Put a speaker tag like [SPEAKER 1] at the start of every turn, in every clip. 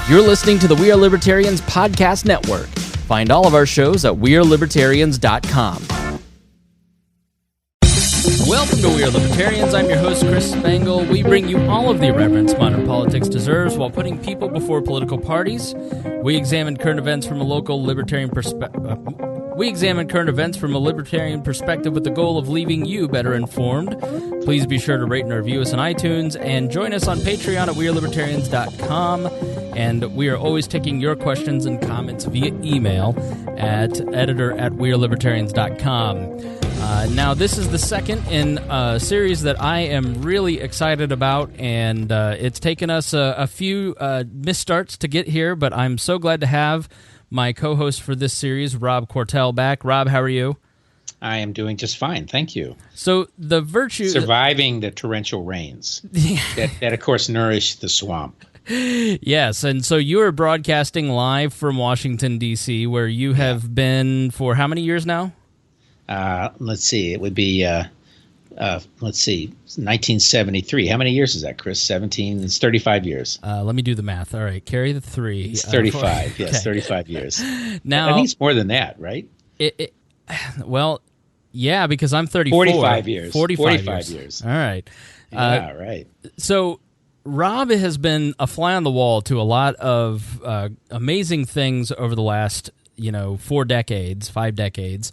[SPEAKER 1] You're listening to the We Are Libertarians podcast network. Find all of our shows at wearelibertarians.com. Welcome to We Are Libertarians. I'm your host, Chris Spangle. We bring you all of the irreverence modern politics deserves while putting people before political parties. We examine current events from a libertarian perspective with the goal of leaving you better informed. Please be sure to rate and review us on iTunes and join us on Patreon at wearelibertarians.com. And we are always taking your questions and comments via email at editor@wearelibertarians.com. Now, this is the second in a series that I am really excited about, and it's taken us a few misstarts to get here, but I'm so glad to have my co-host for this series, Rob Quartel, back. Rob, how are you?
[SPEAKER 2] I am doing just fine, thank you.
[SPEAKER 1] So the virtue...
[SPEAKER 2] Surviving the torrential rains that, of course, nourish the swamp.
[SPEAKER 1] Yes, and so you are broadcasting live from Washington, D.C., where you have been for how many years now?
[SPEAKER 2] Let's see, it would be, 1973. How many years is that, Chris? 17? It's 35 years.
[SPEAKER 1] Let me do the math. All right, carry the 3.
[SPEAKER 2] It's 35, yes, 35 years.
[SPEAKER 1] Now,
[SPEAKER 2] I think it's more than that, right?
[SPEAKER 1] Well, yeah, because I'm 34.
[SPEAKER 2] 45 years.
[SPEAKER 1] 45 years. All right.
[SPEAKER 2] Yeah, right.
[SPEAKER 1] So Rob has been a fly on the wall to a lot of amazing things over the last, 5 decades.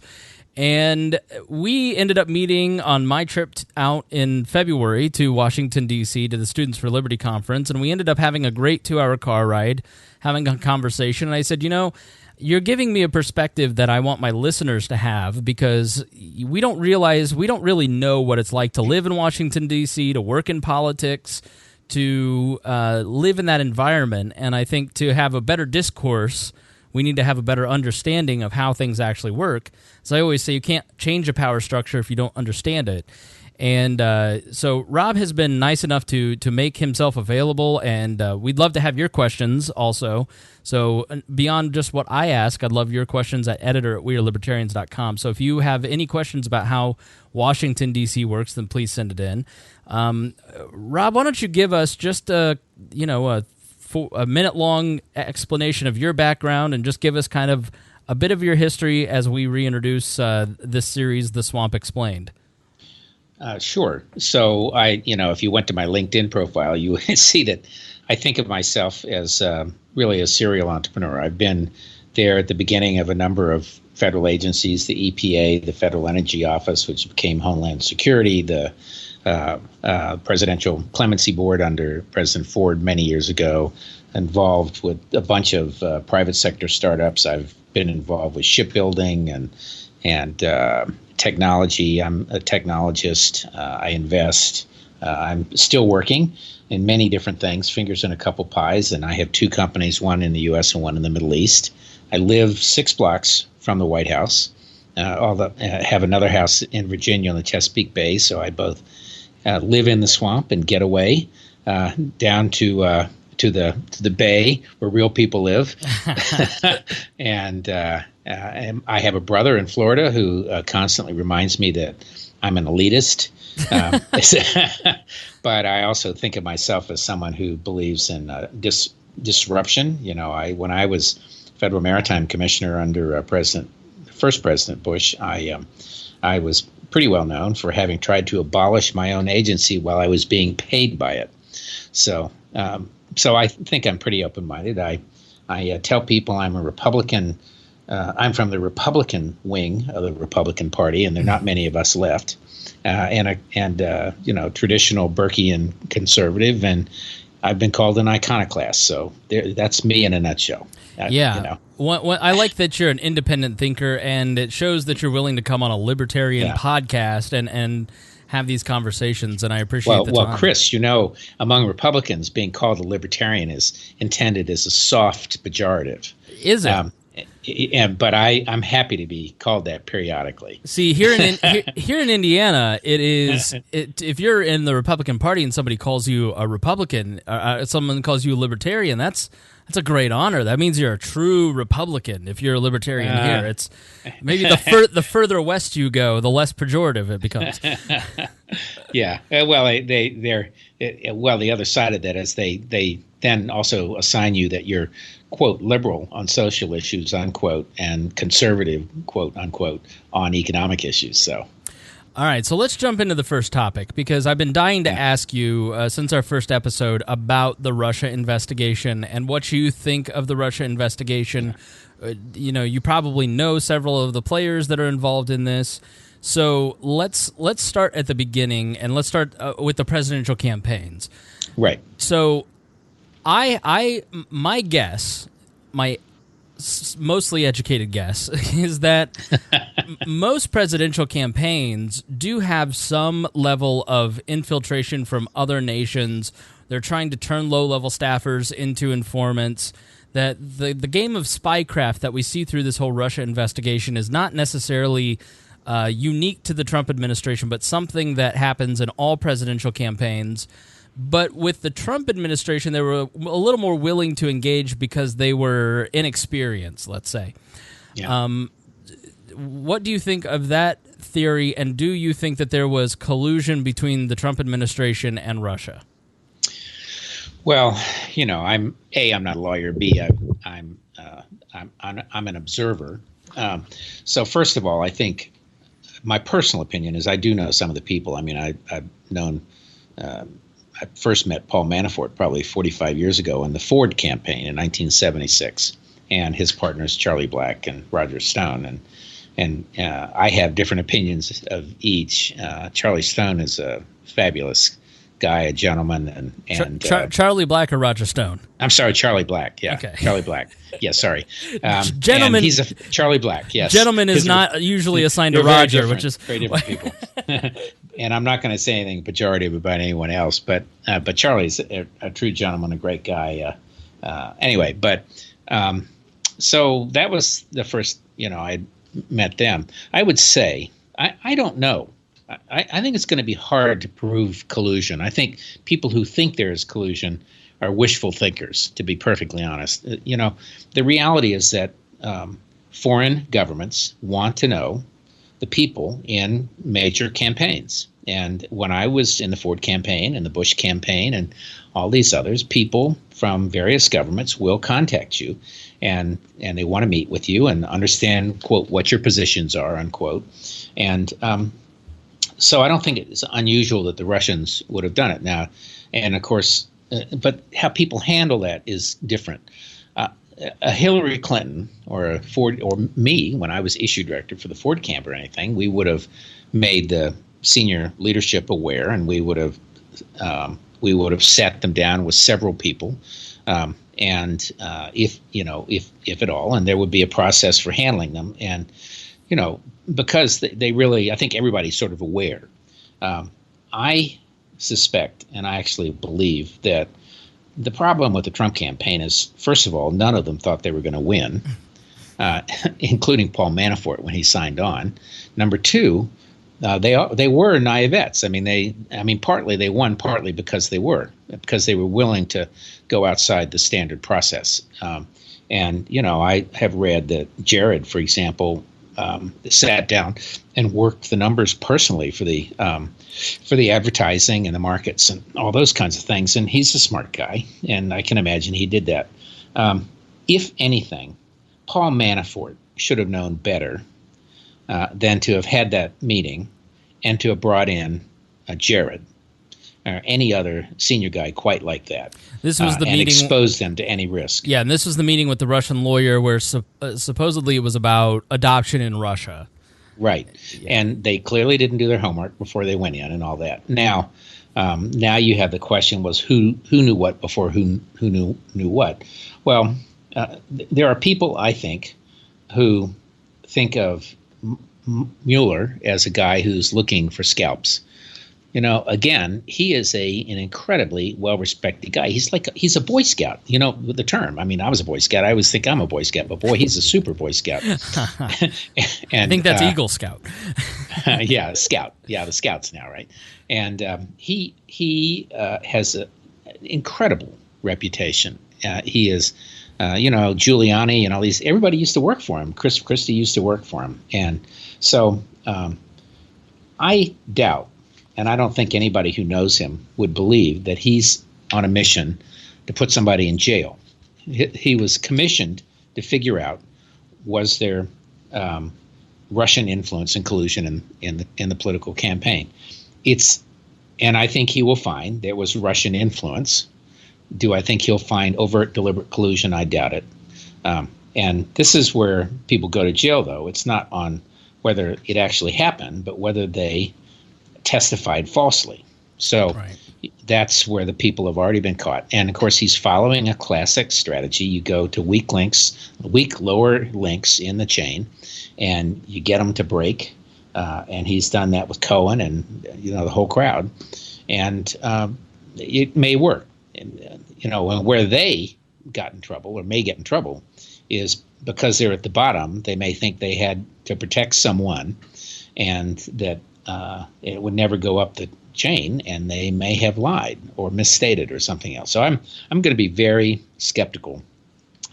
[SPEAKER 1] And we ended up meeting on my trip out in February to Washington, D.C., to the Students for Liberty Conference, and we ended up having a great 2-hour car ride, having a conversation, and I said, you're giving me a perspective that I want my listeners to have, because we don't really know what it's like to live in Washington, D.C., to work in politics, to live in that environment, and I think to have a better discourse, we need to have a better understanding of how things actually work. So I always say you can't change a power structure if you don't understand it. And so Rob has been nice enough to make himself available, and we'd love to have your questions also. So beyond just what I ask, I'd love your questions at editor@wearelibertarians.com. So if you have any questions about how Washington, D.C. works, then please send it in. Rob, why don't you give us just a minute-long explanation of your background and just give us kind of a bit of your history as we reintroduce this series, The Swamp Explained.
[SPEAKER 2] Sure. So if you went to my LinkedIn profile, you would see that I think of myself as really a serial entrepreneur. I've been there at the beginning of a number of federal agencies, the EPA, the Federal Energy Office, which became Homeland Security, the Presidential Clemency Board under President Ford many years ago, involved with a bunch of private sector startups. I've been involved with shipbuilding and technology. I'm a technologist. I invest. I'm still working in many different things, fingers in a couple pies, and I have 2 companies, one in the U.S. and one in the Middle East. I live 6 blocks from the White House. Have another house in Virginia on the Chesapeake Bay, so I both live in the swamp and get away down to the bay where real people live. And I have a brother in Florida who constantly reminds me that I'm an elitist. But I also think of myself as someone who believes in disruption. When I was Federal Maritime Commissioner under first President Bush, I was pretty well known for having tried to abolish my own agency while I was being paid by it. So I think I'm pretty open-minded. I tell people I'm a Republican. I'm from the Republican wing of the Republican Party, and there are not many of us left. And traditional Burkean conservative, and I've been called an iconoclast. So that's me in a nutshell.
[SPEAKER 1] I like that you're an independent thinker, and it shows that you're willing to come on a libertarian podcast and have these conversations, and I appreciate the time.
[SPEAKER 2] Well, Chris, among Republicans, being called a libertarian is intended as a soft pejorative.
[SPEAKER 1] Is it?
[SPEAKER 2] But I'm happy to be called that periodically.
[SPEAKER 1] See, here in Indiana, it is if you're in the Republican Party and somebody calls you a Republican, someone calls you a libertarian, that's That's a great honor. That means you're a true Republican. If you're a Libertarian here, it's maybe the further west you go, the less pejorative it becomes.
[SPEAKER 2] Yeah. Well, the other side of that is they then also assign you that you're, quote, liberal on social issues, unquote, and conservative, quote, unquote, on economic issues. So.
[SPEAKER 1] All right, so let's jump into the first topic, because I've been dying to ask you since our first episode about the Russia investigation and what you think of the Russia investigation. You probably know several of the players that are involved in this. So let's start at the beginning, and let's start with the presidential campaigns.
[SPEAKER 2] Right.
[SPEAKER 1] So my guess, my mostly educated guess, is that most presidential campaigns do have some level of infiltration from other nations. They're trying to turn low-level staffers into informants. That the game of spycraft that we see through this whole Russia investigation is not necessarily unique to the Trump administration, but something that happens in all presidential campaigns. But with the Trump administration, they were a little more willing to engage because they were inexperienced, let's say. Yeah. What do you think of that theory, and do you think that there was collusion between the Trump administration and Russia?
[SPEAKER 2] Well, I'm not a lawyer. B, I'm an observer. So first of all, I think my personal opinion is I do know some of the people. I mean, I've known. I first met Paul Manafort probably 45 years ago in the Ford campaign in 1976, and his partners Charlie Black and Roger Stone, and I have different opinions of each. Charlie Stone is a fabulous guy, a gentleman, and
[SPEAKER 1] Charlie Black or Roger Stone?
[SPEAKER 2] I'm sorry, Charlie Black. Yeah,
[SPEAKER 1] okay.
[SPEAKER 2] Charlie Black. Yeah, sorry.
[SPEAKER 1] Gentleman.
[SPEAKER 2] He's a Charlie Black. Yes.
[SPEAKER 1] Gentleman is not usually assigned to Roger, which is
[SPEAKER 2] very different people. And I'm not going to say anything pejorative about anyone else, but Charlie's a true gentleman, a great guy. Anyway, but so that was the first, I met them. I would say, I don't know. I think it's going to be hard to prove collusion. I think people who think there is collusion are wishful thinkers, to be perfectly honest. The reality is that foreign governments want to know the people in major campaigns. And when I was in the Ford campaign and the Bush campaign and all these others, people from various governments will contact you and they want to meet with you and understand, quote, what your positions are, unquote. And so I don't think it's unusual that the Russians would have done it now. And of course, but how people handle that is different. A Hillary Clinton or a Ford or me, when I was issue director for the Ford camp or anything, we would have made the senior leadership aware, and we would have sat them down with several people, and if at all, and there would be a process for handling them, and because they really, I think everybody's sort of aware. I suspect, and I actually believe that the problem with the Trump campaign is, first of all, none of them thought they were going to win, including Paul Manafort when he signed on. Number two, they were naivettes. I mean, partly they won, partly because they were willing to go outside the standard process. And I have read that Jared, for example, sat down and worked the numbers personally for the advertising and the markets and all those kinds of things. And he's a smart guy, and I can imagine he did that. If anything, Paul Manafort should have known better than to have had that meeting and to have brought in Jared or any other senior guy quite like that. This was the meeting, and exposed them to any risk.
[SPEAKER 1] Yeah, and this was the meeting with the Russian lawyer where supposedly it was about adoption in Russia.
[SPEAKER 2] Right, yeah. And they clearly didn't do their homework before they went in and all that. Now you have the question was who knew what before who knew what. Well, there are people, I think, who think of Mueller as a guy who's looking for scalps. Again, he is an incredibly well-respected guy. He's a Boy Scout, with the term. I mean, I was a Boy Scout. I always think I'm a Boy Scout, but boy, he's a super Boy Scout.
[SPEAKER 1] And, I think that's Eagle Scout.
[SPEAKER 2] Yeah, Scout. Yeah, the Scouts now, right? And he has an incredible reputation he is, Giuliani and all these. Everybody used to work for him. Chris Christie used to work for him, and so I doubt, and I don't think anybody who knows him would believe that he's on a mission to put somebody in jail. He was commissioned to figure out, was there Russian influence and collusion in the political campaign? And I think he will find there was Russian influence. Do I think he'll find overt, deliberate collusion? I doubt it. And this is where people go to jail, though. It's not on whether it actually happened, but whether they testified falsely. So right. That's where the people have already been caught. And, of course, he's following a classic strategy. You go to weak lower links in the chain, and you get them to break. And he's done that with Cohen and, the whole crowd. And it may work. And, where they got in trouble or may get in trouble is because they're at the bottom. They may think they had to protect someone and that it would never go up the chain, and they may have lied or misstated or something else. So I'm going to be very skeptical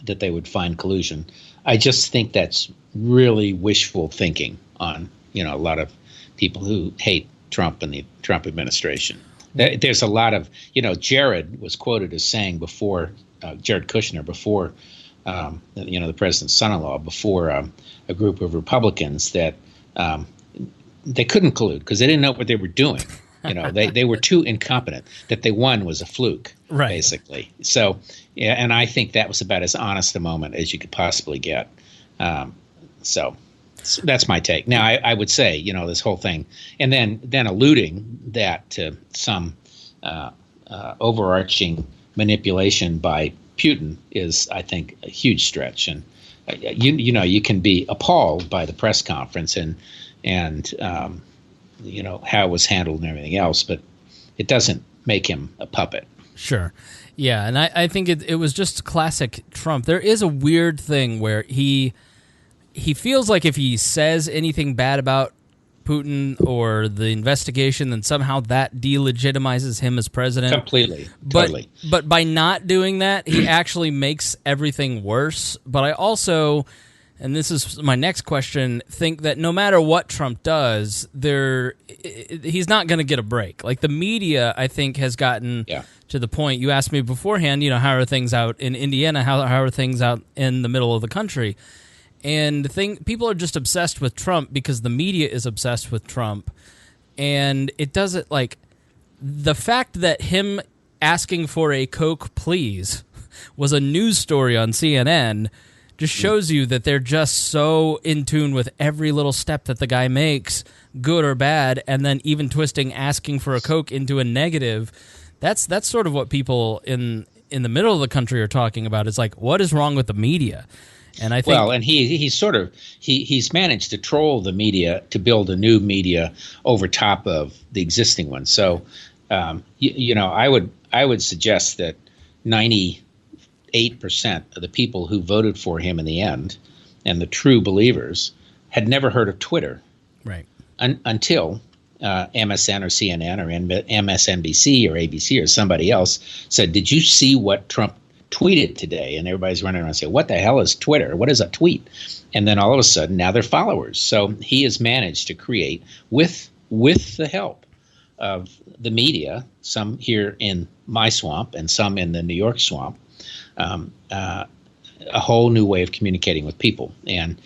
[SPEAKER 2] that they would find collusion. I just think that's really wishful thinking on a lot of people who hate Trump and the Trump administration. There's a lot of, Jared was quoted as saying before, Jared Kushner, before, the president's son-in-law, before a group of Republicans that they couldn't collude because they didn't know what they were doing. They were too incompetent. That they won was a fluke, right. Basically. So, yeah, and I think that was about as honest a moment as you could possibly get. So that's my take. Now, I would say, this whole thing, and then alluding that to some overarching manipulation by Putin is, I think, a huge stretch. And you can be appalled by the press conference and how it was handled and everything else, but it doesn't make him a puppet.
[SPEAKER 1] Sure. Yeah, and I think it was just classic Trump. There is a weird thing where he feels like if he says anything bad about Putin or the investigation, then somehow that delegitimizes him as president.
[SPEAKER 2] Completely. Totally.
[SPEAKER 1] But by not doing that, he actually makes everything worse. But I also, and this is my next question, think that no matter what Trump does, he's not going to get a break. Like the media, I think, has gotten to the point. You asked me beforehand, how are things out in Indiana? How are things out in the middle of the country? And people are just obsessed with Trump because the media is obsessed with Trump. And it doesn't, like, the fact that him asking for a Coke, please, was a news story on CNN just shows you that they're just so in tune with every little step that the guy makes, good or bad, and then even twisting asking for a Coke into a negative. That's sort of what people in the middle of the country are talking about. It's like, what is wrong with the media? And I think,
[SPEAKER 2] and he's managed to troll the media to build a new media over top of the existing one. So, I would suggest that 98% of the people who voted for him in the end, and the true believers, had never heard of Twitter,
[SPEAKER 1] right?
[SPEAKER 2] Until MSN or CNN or MSNBC or ABC or somebody else said, "Did you see what Trump tweeted today?" And everybody's running around and saying, "What the hell is Twitter? What is a tweet?" And then all of a sudden, now they're followers. So he has managed to create, with the help of the media, some here in my swamp and some in the New York swamp, a whole new way of communicating with people. And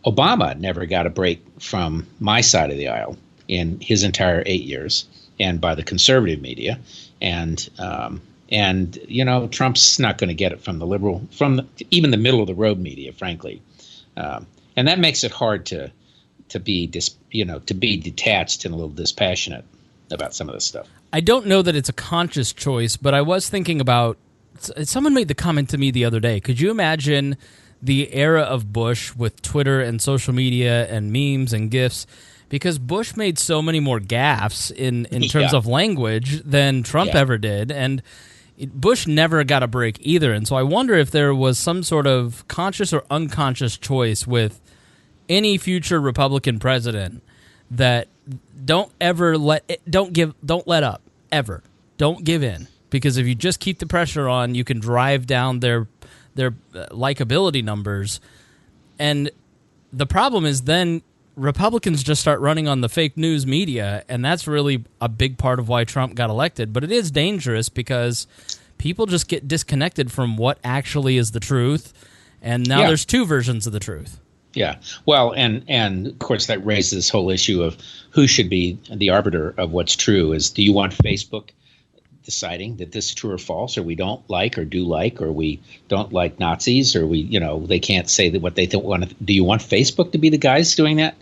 [SPEAKER 2] Obama never got a break from my side of the aisle in his entire 8 years, and by the conservative media. And Trump's not going to get it from the liberal, even the middle of the road media, frankly. And that makes it hard to be detached and a little dispassionate about some of this stuff.
[SPEAKER 1] I don't know that it's a conscious choice, but I was thinking about, someone made the comment to me the other day. Could you imagine the era of Bush with Twitter and social media and memes and GIFs? Because Bush made so many more gaffes in terms of language than Trump ever did, and Bush never got a break either. And so I wonder if there was some sort of conscious or unconscious choice with any future Republican president that don't let up, ever. Don't give in. because if you just keep the pressure on, you can drive down their likability numbers. And the problem is then Republicans just start running on the fake news media, and that's really a big part of why Trump got elected. But it is dangerous because people just get disconnected from what actually is the truth, and now there's two versions of the truth.
[SPEAKER 2] Yeah. Well, and of course that raises this whole issue of who should be the arbiter of what's true. Is do you want Facebook deciding that this is true or false, or we don't like or do like, or we don't like Nazis, or they can't say that what they want. Do you want Facebook to be the guys doing that?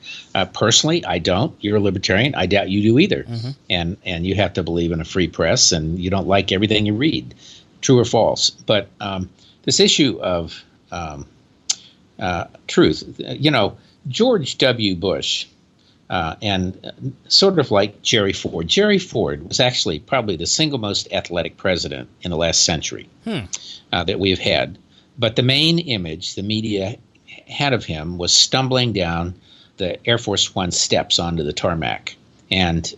[SPEAKER 2] Personally, I don't. You're a libertarian. I doubt you do either. Mm-hmm. And you have to believe in a free press, and you don't like everything you read, true or false. But this issue of truth, George W. Bush. And sort of like Jerry Ford. Jerry Ford was actually probably the single most athletic president in the last century that we've had. But the main image the media had of him was stumbling down the Air Force One steps onto the tarmac. And,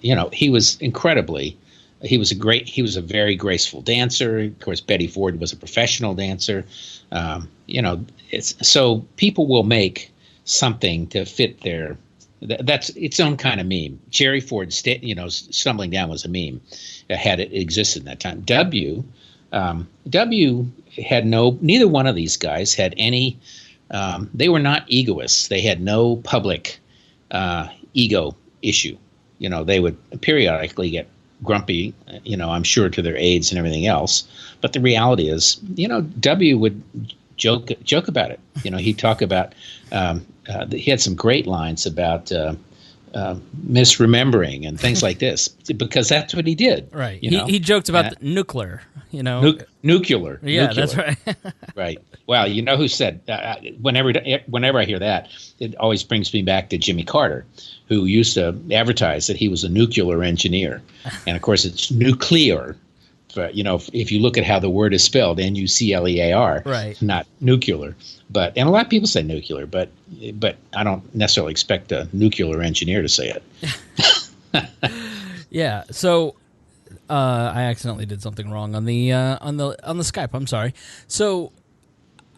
[SPEAKER 2] he was he was a very graceful dancer. Of course, Betty Ford was a professional dancer. So people will make something to fit their. That's its own kind of meme. Jerry Ford, stumbling down was a meme. Had it existed in that time. W had neither one of these guys had any. They were not egoists. They had no public ego issue. They would periodically get grumpy. I'm sure to their aides and everything else. But the reality is, W would joke about it. He'd talk about. He had some great lines about misremembering and things like this, because that's what he did.
[SPEAKER 1] Right. He joked about the nuclear.
[SPEAKER 2] Nuclear.
[SPEAKER 1] Yeah,
[SPEAKER 2] nuclear.
[SPEAKER 1] That's right.
[SPEAKER 2] Right. Well, who said? Whenever I hear that, it always brings me back to Jimmy Carter, who used to advertise that he was a nuclear engineer, and of course it's nuclear. But if you look at how the word is spelled, nuclear,
[SPEAKER 1] right,
[SPEAKER 2] not nuclear. And a lot of people say nuclear, but I don't necessarily expect a nuclear engineer to say it.
[SPEAKER 1] Yeah. So I accidentally did something wrong on the Skype. I'm sorry. So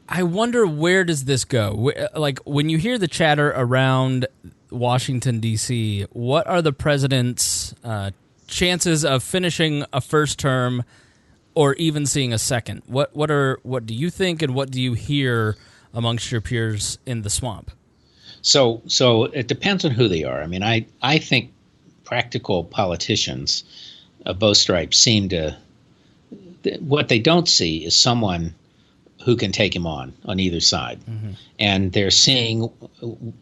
[SPEAKER 1] I wonder, where does this go? Like, when you hear the chatter around Washington D.C., what are the president's chances of finishing a first term or even seeing a second? What do you think, and what do you hear amongst your peers in the swamp?
[SPEAKER 2] So it depends on who they are. I mean, I think practical politicians of both stripes seem to, what they don't see is someone who can take him on either side. Mm-hmm. And they're seeing,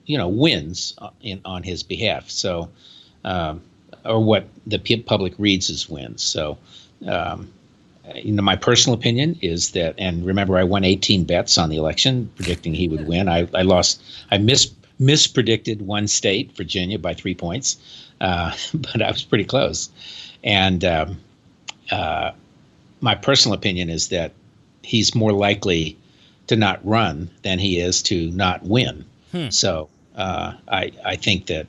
[SPEAKER 2] wins on his behalf. So, or what the public reads as wins. So, my personal opinion is that, and remember, I won 18 bets on the election predicting he would win. I mispredicted one state, Virginia, by 3 points, but I was pretty close. And my personal opinion is that he's more likely to not run than he is to not win. So I think that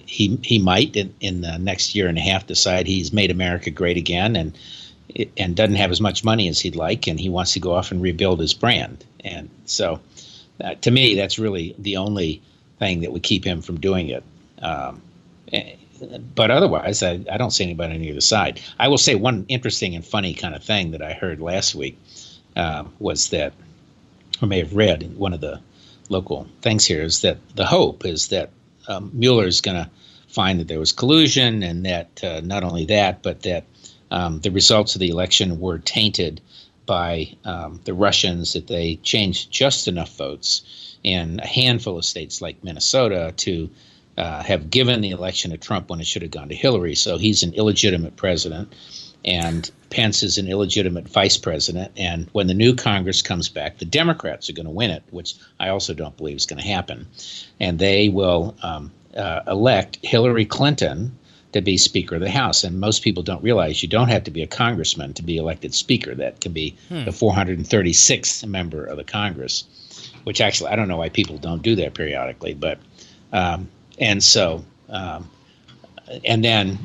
[SPEAKER 2] he might in the next year and a half decide he's made America great again, and doesn't have as much money as he'd like, and he wants to go off and rebuild his brand. And so, to me, that's really the only thing that would keep him from doing it. But otherwise, I don't see anybody on either side. I will say one interesting and funny kind of thing that I heard last week was that, or may have read in one of the local things here, is that the hope is that Mueller is going to find that there was collusion, and that not only that, but that the results of the election were tainted by the Russians, that they changed just enough votes in a handful of states like Minnesota to have given the election to Trump when it should have gone to Hillary. So he's an illegitimate president, and Pence is an illegitimate vice president. And when the new Congress comes back, the Democrats are going to win it, which I also don't believe is going to happen. And they will elect Hillary Clinton to be Speaker of the House. And most people don't realize you don't have to be a congressman to be elected Speaker. That can be the 436th member of the Congress, which actually I don't know why people don't do that periodically. But and then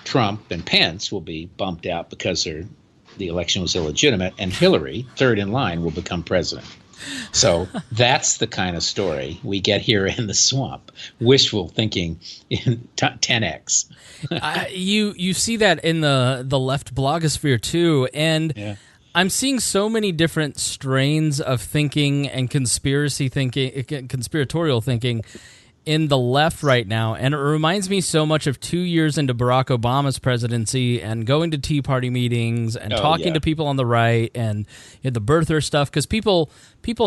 [SPEAKER 2] Trump and Pence will be bumped out because the election was illegitimate, and Hillary, third in line, will become president. So that's the kind of story we get here in the swamp. Wishful thinking in 10x.
[SPEAKER 1] You see that in the left blogosphere too, and
[SPEAKER 2] Yeah.
[SPEAKER 1] I'm seeing so many different strains of thinking and conspiratorial thinking in the left right now, and it reminds me so much of 2 years into Barack Obama's presidency and going to Tea Party meetings and talking to people on the right and the birther stuff, because people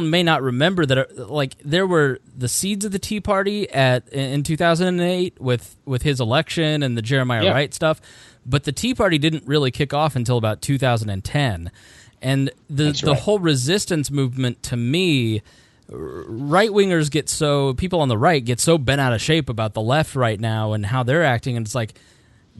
[SPEAKER 1] may not remember that like there were the seeds of the Tea Party in 2008 with his election and the Jeremiah Wright stuff, but the Tea Party didn't really kick off until about 2010, and the whole resistance movement, to me, right-wingers people on the right get so bent out of shape about the left right now and how they're acting, and it's like,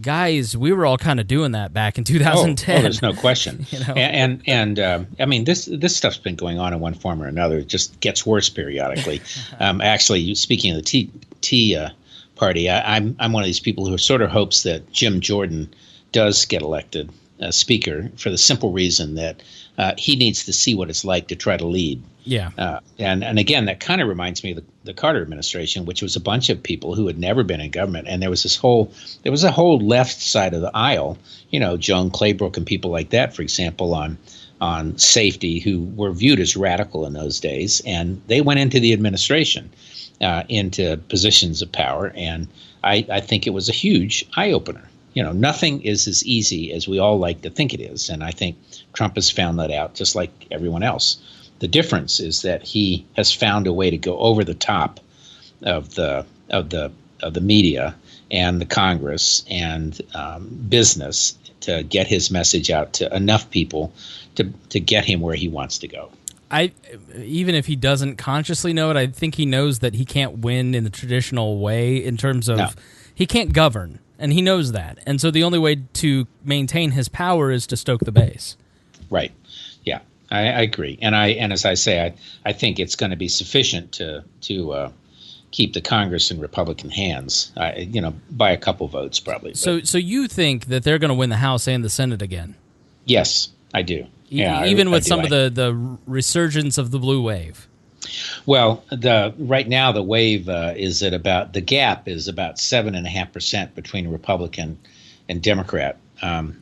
[SPEAKER 1] guys, we were all kind of doing that back in 2010.
[SPEAKER 2] Oh, there's no question. And I mean, this stuff's been going on in one form or another. It just gets worse periodically. Actually, speaking of the Tea Party, I'm one of these people who sort of hopes that Jim Jordan does get elected speaker, for the simple reason that he needs to see what it's like to try to lead.
[SPEAKER 1] Yeah.
[SPEAKER 2] And again, that kind of reminds me of the Carter administration, which was a bunch of people who had never been in government. And there was a whole left side of the aisle, Joan Claybrook and people like that, for example, on safety, who were viewed as radical in those days. And they went into the administration, into positions of power. And I think it was a huge eye opener. Nothing is as easy as we all like to think it is. And I think Trump has found that out, just like everyone else. The difference is that he has found a way to go over the top of the media and the Congress and business to get his message out to enough people to get him where he wants to go.
[SPEAKER 1] Even if he doesn't consciously know it, I think he knows that he can't win in the traditional way in terms of he can't govern, and he knows that. And so the only way to maintain his power is to stoke the base.
[SPEAKER 2] Right. Yeah. I agree, and as I say, I think it's going to be sufficient to keep the Congress in Republican hands, by a couple votes probably.
[SPEAKER 1] So you think that they're going to win the House and the Senate again?
[SPEAKER 2] Yes, I do. Yeah,
[SPEAKER 1] even with some of the resurgence of the blue wave.
[SPEAKER 2] Well, right now the wave is at about, the gap is about 7.5% between Republican and Democrat, and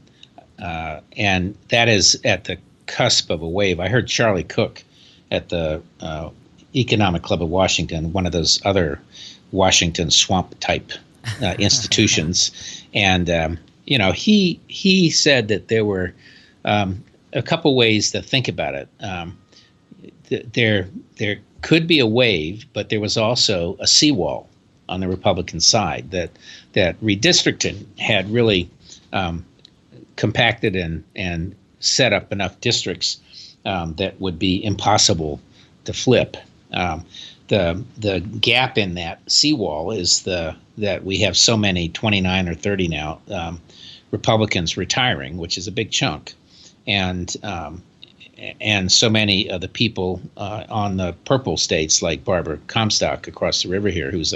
[SPEAKER 2] that is at the cusp of a wave. I heard Charlie Cook at the Economic Club of Washington, one of those other Washington swamp type institutions, and he said that there were a couple ways to think about it. There could be a wave, but there was also a seawall on the Republican side that redistricting had really compacted and set up enough districts that would be impossible to flip. The gap in that seawall is that we have so many, 29 or 30 now, Republicans retiring, which is a big chunk, and so many of the people on the purple states, like Barbara Comstock across the river here, who's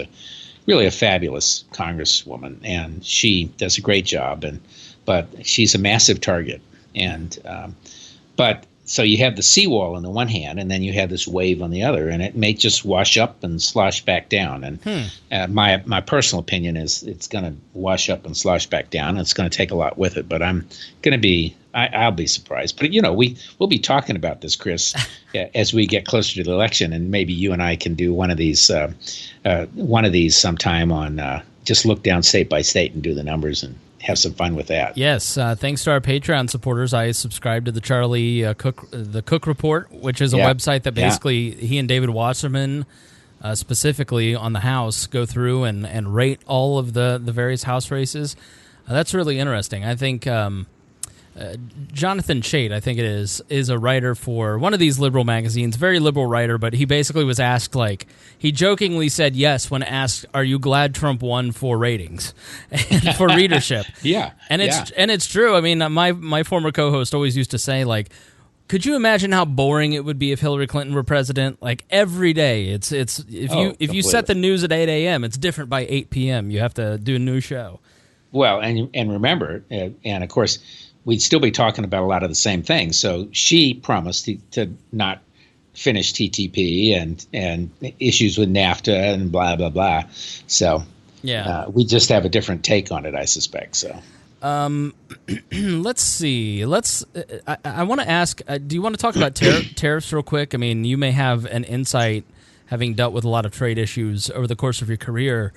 [SPEAKER 2] really a fabulous congresswoman, and she does a great job, but she's a massive target. But so you have the seawall on the one hand, and then you have this wave on the other, and it may just wash up and slosh back down. And my personal opinion is it's going to wash up and slosh back down. And it's going to take a lot with it, but I'll be surprised. But we'll be talking about this, Chris, as we get closer to the election, and maybe you and I can do one of these sometime on just look down state by state and do the numbers and have some fun with that.
[SPEAKER 1] Yes, thanks to our Patreon supporters, I subscribe to the Charlie the Cook Report, which is a website that basically he and David Wasserman, specifically on the House, go through and rate all of the various House races. That's really interesting. I think Jonathan Chait, I think it is a writer for one of these liberal magazines, very liberal writer, but he basically was asked, he jokingly said yes when asked, "Are you glad Trump won for ratings and for readership?"
[SPEAKER 2] Yeah.
[SPEAKER 1] And it's true. I mean, my former co-host always used to say, could you imagine how boring it would be if Hillary Clinton were president? Every day, if you set the news at 8 a.m., it's different by 8 p.m. You have to do a new show.
[SPEAKER 2] Well, and remember, and of course, we'd still be talking about a lot of the same things. So she promised to not finish TTP and issues with NAFTA and blah blah blah. So we just have a different take on it, I suspect. So.
[SPEAKER 1] Let's see. I want to ask. Do you want to talk about tariffs real quick? I mean, you may have an insight, having dealt with a lot of trade issues over the course of your career.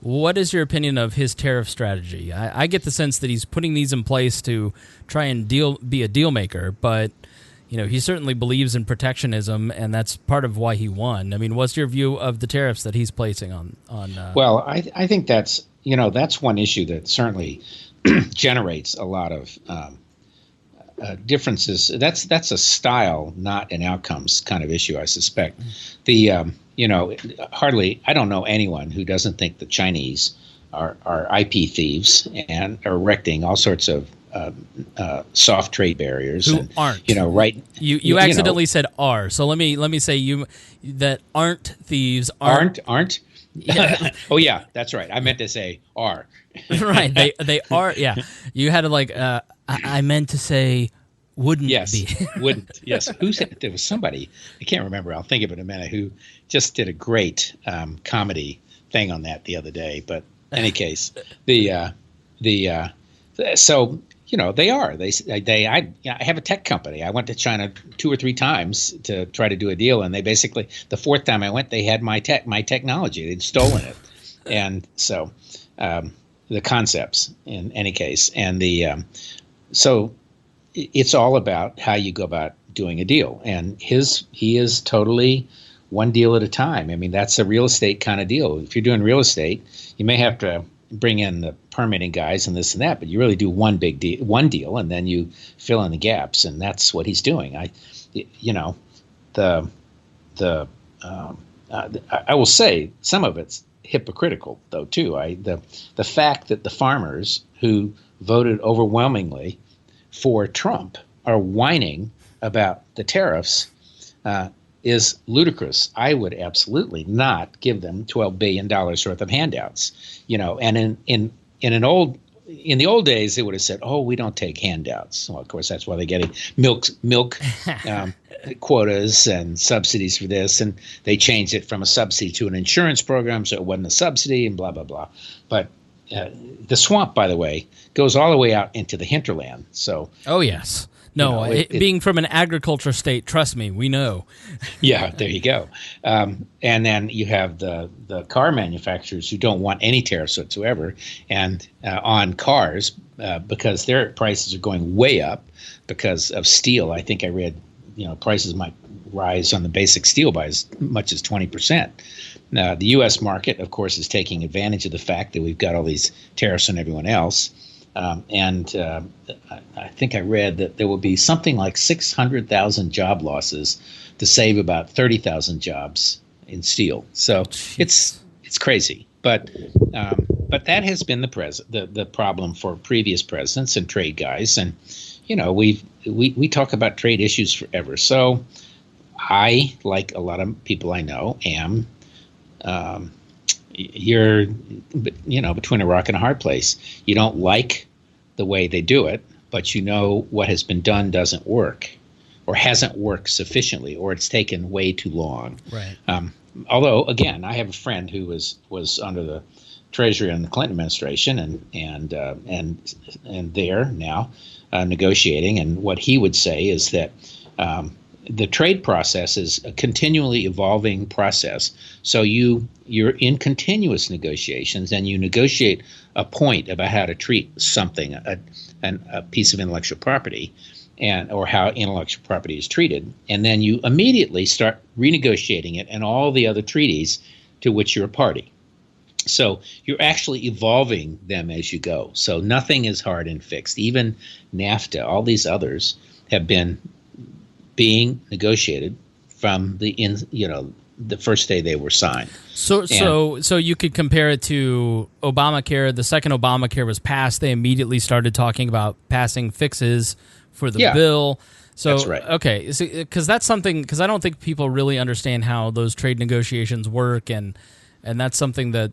[SPEAKER 1] What is your opinion of his tariff strategy? I get the sense that he's putting these in place to try and be a deal maker, but he certainly believes in protectionism, and that's part of why he won. I mean, what's your view of the tariffs that he's placing on?
[SPEAKER 2] Well, I think that's one issue that certainly generates a lot of differences. That's a style, not an outcomes kind of issue, I suspect. Hardly, I don't know anyone who doesn't think the Chinese are IP thieves and are erecting all sorts of soft trade barriers.
[SPEAKER 1] Who
[SPEAKER 2] and,
[SPEAKER 1] aren't.
[SPEAKER 2] Right.
[SPEAKER 1] You accidentally said are. So let me say that aren't thieves. Aren't.
[SPEAKER 2] Yeah. Oh, yeah, that's right. I meant to say are.
[SPEAKER 1] Right. They are. Yeah. You had to I meant to say wouldn't be.
[SPEAKER 2] Wouldn't. Yes. Who said there was somebody, I can't remember, I'll think of it in a minute, who just did a great comedy thing on that the other day. But in any case, so they are. I have a tech company. I went to China 2 or 3 times to try to do a deal, and they basically, the 4th time I went, they had my technology. They'd stolen it, and so the concepts in any case, and so it's all about how you go about doing a deal, and he is totally one deal at a time. I mean, that's a real estate kind of deal. If you're doing real estate, you may have to bring in the permitting guys and this and that, but you really do one deal, and then you fill in the gaps, and that's what he's doing. I will say some of it's hypocritical though too. The fact that the farmers who voted overwhelmingly for Trump are whining about the tariffs is ludicrous. I would absolutely not give them $12 billion worth of handouts. And in the old days, they would have said, "Oh, we don't take handouts." Well, of course, that's why they're getting milk quotas and subsidies for this, and they changed it from a subsidy to an insurance program, so it wasn't a subsidy, and blah blah blah. But the swamp, by the way, goes all the way out into the hinterland. So,
[SPEAKER 1] oh yes. No, being from an agriculture state, trust me, we know.
[SPEAKER 2] Yeah, there you go. And then you have the car manufacturers who don't want any tariffs whatsoever, and on cars because their prices are going way up because of steel. I think I read, prices might rise on the basic steel by as much as 20%. The U.S. market, of course, is taking advantage of the fact that we've got all these tariffs on everyone else. I think I read that there will be something like 600,000 job losses to save about 30,000 jobs in steel. So it's crazy, but that has been the problem for previous presidents and trade guys, and we talk about trade issues forever. So I, like a lot of people I know, am you're between a rock and a hard place. You don't like the way they do it, but what has been done doesn't work, or hasn't worked sufficiently, or it's taken way too long.
[SPEAKER 1] Right.
[SPEAKER 2] Although, again, I have a friend who was under the Treasury in the Clinton administration, and they're now negotiating. And what he would say is that the trade process is a continually evolving process. So you're in continuous negotiations, and you negotiate a point about how to treat something, a piece of intellectual property, or how intellectual property is treated, and then you immediately start renegotiating it and all the other treaties to which you're a party. So you're actually evolving them as you go. So nothing is hard and fixed. Even NAFTA, all these others have been being negotiated from the first day they were signed.
[SPEAKER 1] So you could compare it to Obamacare. The second Obamacare was passed, they immediately started talking about passing fixes for the bill. So
[SPEAKER 2] that's right.
[SPEAKER 1] Okay, because that's something, because I don't think people really understand how those trade negotiations work, and that's something that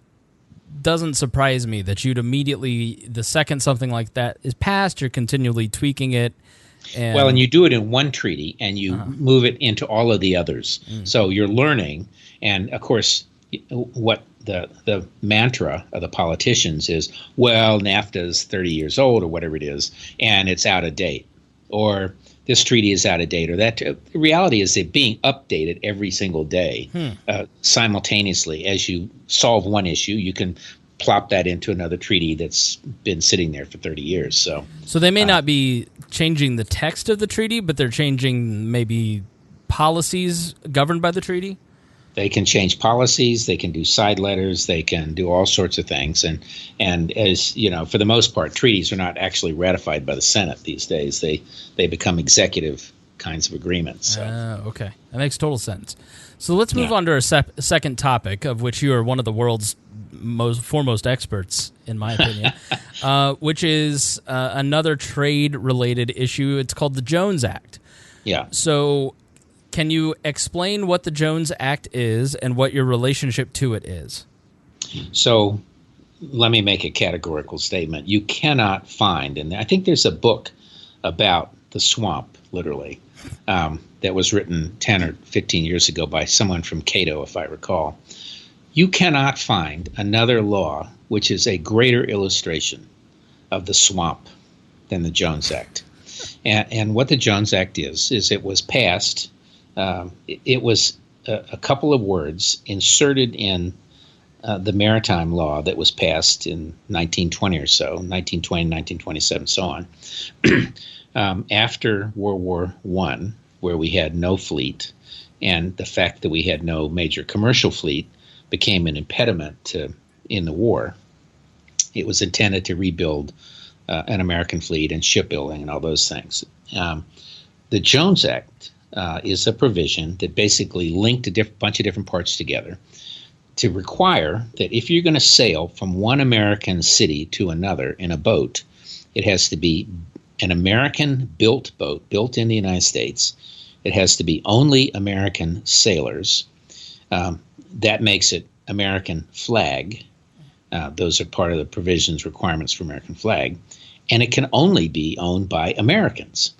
[SPEAKER 1] doesn't surprise me that you'd immediately, the second something like that is passed, you're continually tweaking it.
[SPEAKER 2] And you do it in one treaty, and you move it into all of the others. So you're learning, and of course, what the mantra of the politicians is, well, NAFTA is 30 years old or whatever it is, and it's out of date, or this treaty is out of date, or that. The reality is they're being updated every single day, simultaneously. As you solve one issue, you can plop that into another treaty that's been sitting there for 30 years. So
[SPEAKER 1] they may not be changing the text of the treaty, but they're changing maybe policies governed by the treaty?
[SPEAKER 2] They can change policies, they can do side letters, they can do all sorts of things. And as you know, for the most part, treaties are not actually ratified by the Senate these days. They become executive kinds of agreements. So.
[SPEAKER 1] Okay. That makes total sense. So let's move on to our second topic, of which you are one of the world's foremost experts, in my opinion, which is another trade-related issue. It's called the Jones Act.
[SPEAKER 2] Yeah.
[SPEAKER 1] So can you explain what the Jones Act is and what your relationship to it is? So
[SPEAKER 2] let me make a categorical statement. You cannot find, and I think there's a book about the swamp, literally, that was written 10 or 15 years ago by someone from Cato, if I recall. You cannot find another law which is a greater illustration of the swamp than the Jones Act. And what the Jones Act is it was passed, it was a couple of words inserted in the maritime law that was passed in 1920 or so, 1920, 1927, so on, after World War I, where we had no fleet, and the fact that we had no major commercial fleet became an impediment in the war. It was intended to rebuild an American fleet and shipbuilding and all those things. The Jones Act is a provision that basically linked a bunch of different parts together to require that if you're going to sail from one American city to another in a boat, it has to be an American-built boat, built in the United States. It has to be only American sailors. That makes it American flag. Those are part of the provisions, requirements for American flag. And it can only be owned by Americans.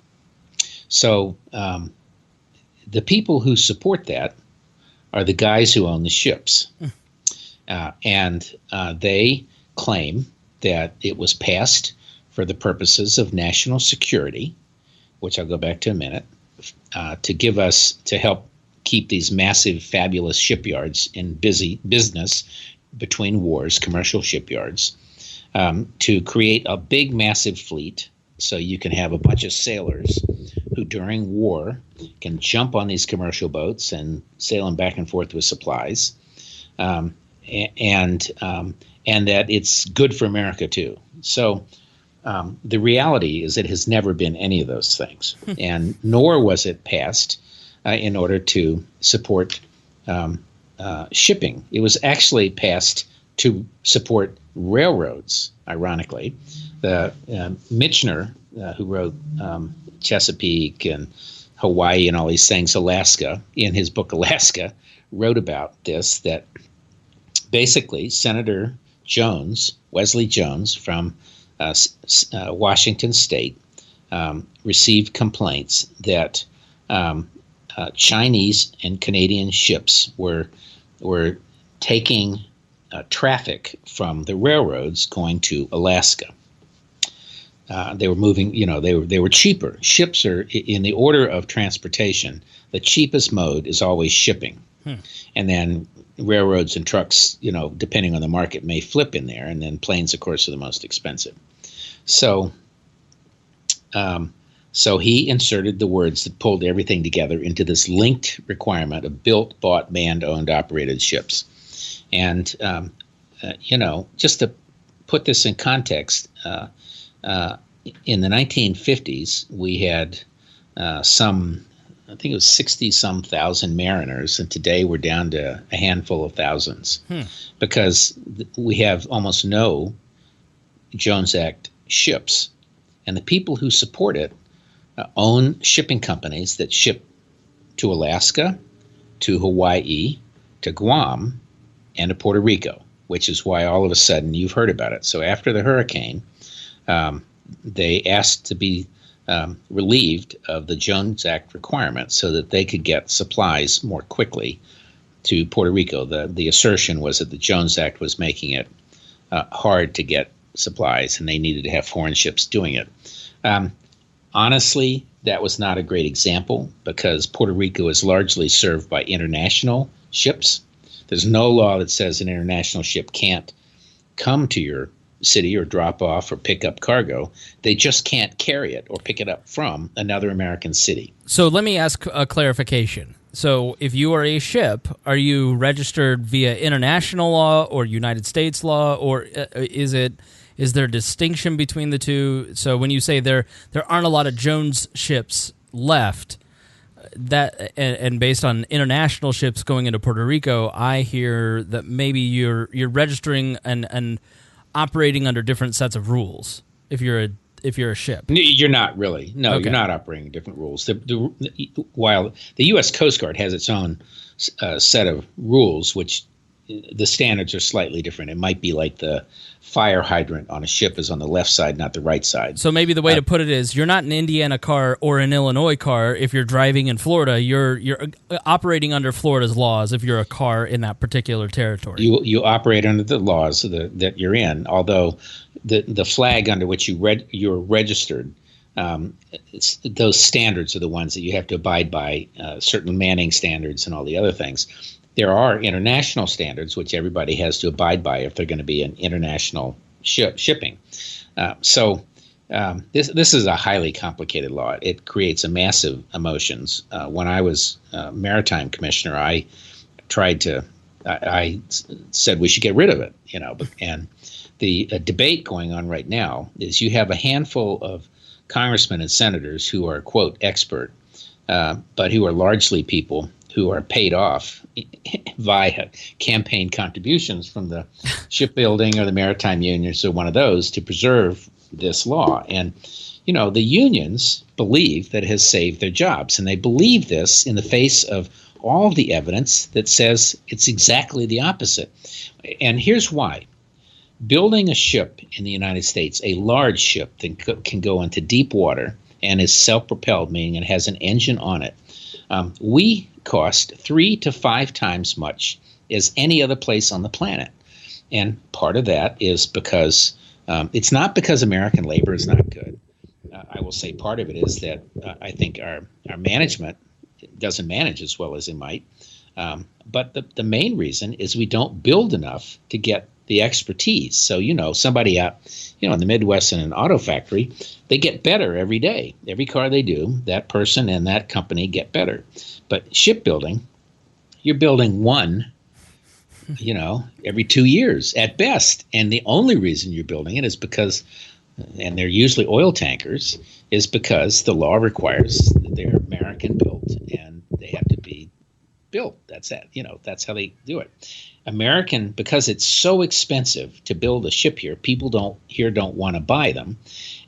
[SPEAKER 2] So the people who support that are the guys who own the ships. And they claim that it was passed for the purposes of national security, which I'll go back to in a minute, to help keep these massive, fabulous shipyards in busy business between wars, commercial shipyards, to create a big, massive fleet so you can have a bunch of sailors who during war can jump on these commercial boats and sail them back and forth with supplies, and that it's good for America too. So the reality is it has never been any of those things, and nor was it passed in order to support shipping. It was actually passed to support railroads, ironically. The Michener, who wrote Chesapeake and Hawaii and all these things, Alaska, in his book Alaska, wrote about this, that basically Senator Jones, Wesley Jones from Washington State, received complaints that Chinese and Canadian ships were taking traffic from the railroads going to Alaska. They were moving, they were cheaper. Ships are, in the order of transportation, the cheapest mode is always shipping. And then railroads and trucks, depending on the market, may flip in there. And then planes, of course, are the most expensive. So he inserted the words that pulled everything together into this linked requirement of built, bought, manned, owned, operated ships. And, just to put this in context, in the 1950s, we had I think it was 60-some thousand mariners, and today we're down to a handful of thousands because we have almost no Jones Act ships. And the people who support it own shipping companies that ship to Alaska, to Hawaii, to Guam, and to Puerto Rico. which is why all of a sudden you've heard about it. So after the hurricane, they asked to be relieved of the Jones Act requirements so that they could get supplies more quickly to Puerto Rico. The assertion was that the Jones Act was making it hard to get supplies, and they needed to have foreign ships doing it. Honestly, that was not a great example because Puerto Rico is largely served by international ships. There's no law that says an international ship can't come to your city or drop off or pick up cargo. They just can't carry it or pick it up from another American city.
[SPEAKER 1] So let me ask a clarification. So if you are a ship, are you registered via international law or United States law, or is there a distinction between the two? So when you say there aren't a lot of Jones ships left, that and based on international ships going into Puerto Rico, I hear that maybe you're registering and operating under different sets of rules if you're a ship.
[SPEAKER 2] You're not really. No,
[SPEAKER 1] Okay.
[SPEAKER 2] You're not operating different rules. While the U.S. Coast Guard has its own set of rules, which the standards are slightly different. It might be like the fire hydrant on a ship is on the left side, not the right side.
[SPEAKER 1] So maybe the way to put it is you're not an Indiana car or an Illinois car. If you're driving in Florida, you're operating under Florida's laws if you're a car in that particular territory.
[SPEAKER 2] You operate under the laws that you're in, although the flag under which you're registered, those standards are the ones that you have to abide by, certain manning standards and all the other things. There are international standards which everybody has to abide by if they're going to be an international shipping. This is a highly complicated law. It creates a massive emotions. When I was maritime commissioner, I said we should get rid of it. And the debate going on right now is you have a handful of congressmen and senators who are, quote, expert, but who are largely people who are paid off via campaign contributions from the shipbuilding or the maritime unions or one of those to preserve this law. And, the unions believe that it has saved their jobs. And they believe this in the face of all the evidence that says it's exactly the opposite. And here's why. Building a ship in the United States, a large ship that can go into deep water and is self-propelled, meaning it has an engine on it, we cost 3 to 5 times much as any other place on the planet. And part of that is because it's not because American labor is not good. I will say part of it is that I think our management doesn't manage as well as it might. But the main reason is we don't build enough to get the expertise. So, somebody out, in the Midwest in an auto factory, they get better every day. Every car they do, that person and that company get better. But shipbuilding, you're building one, every 2 years at best. And the only reason you're building it is because, and they're usually oil tankers, is because the law requires that they're American built and they have to be built. That's that. That's how they do it. American, because it's so expensive to build a ship here, people don't want to buy them.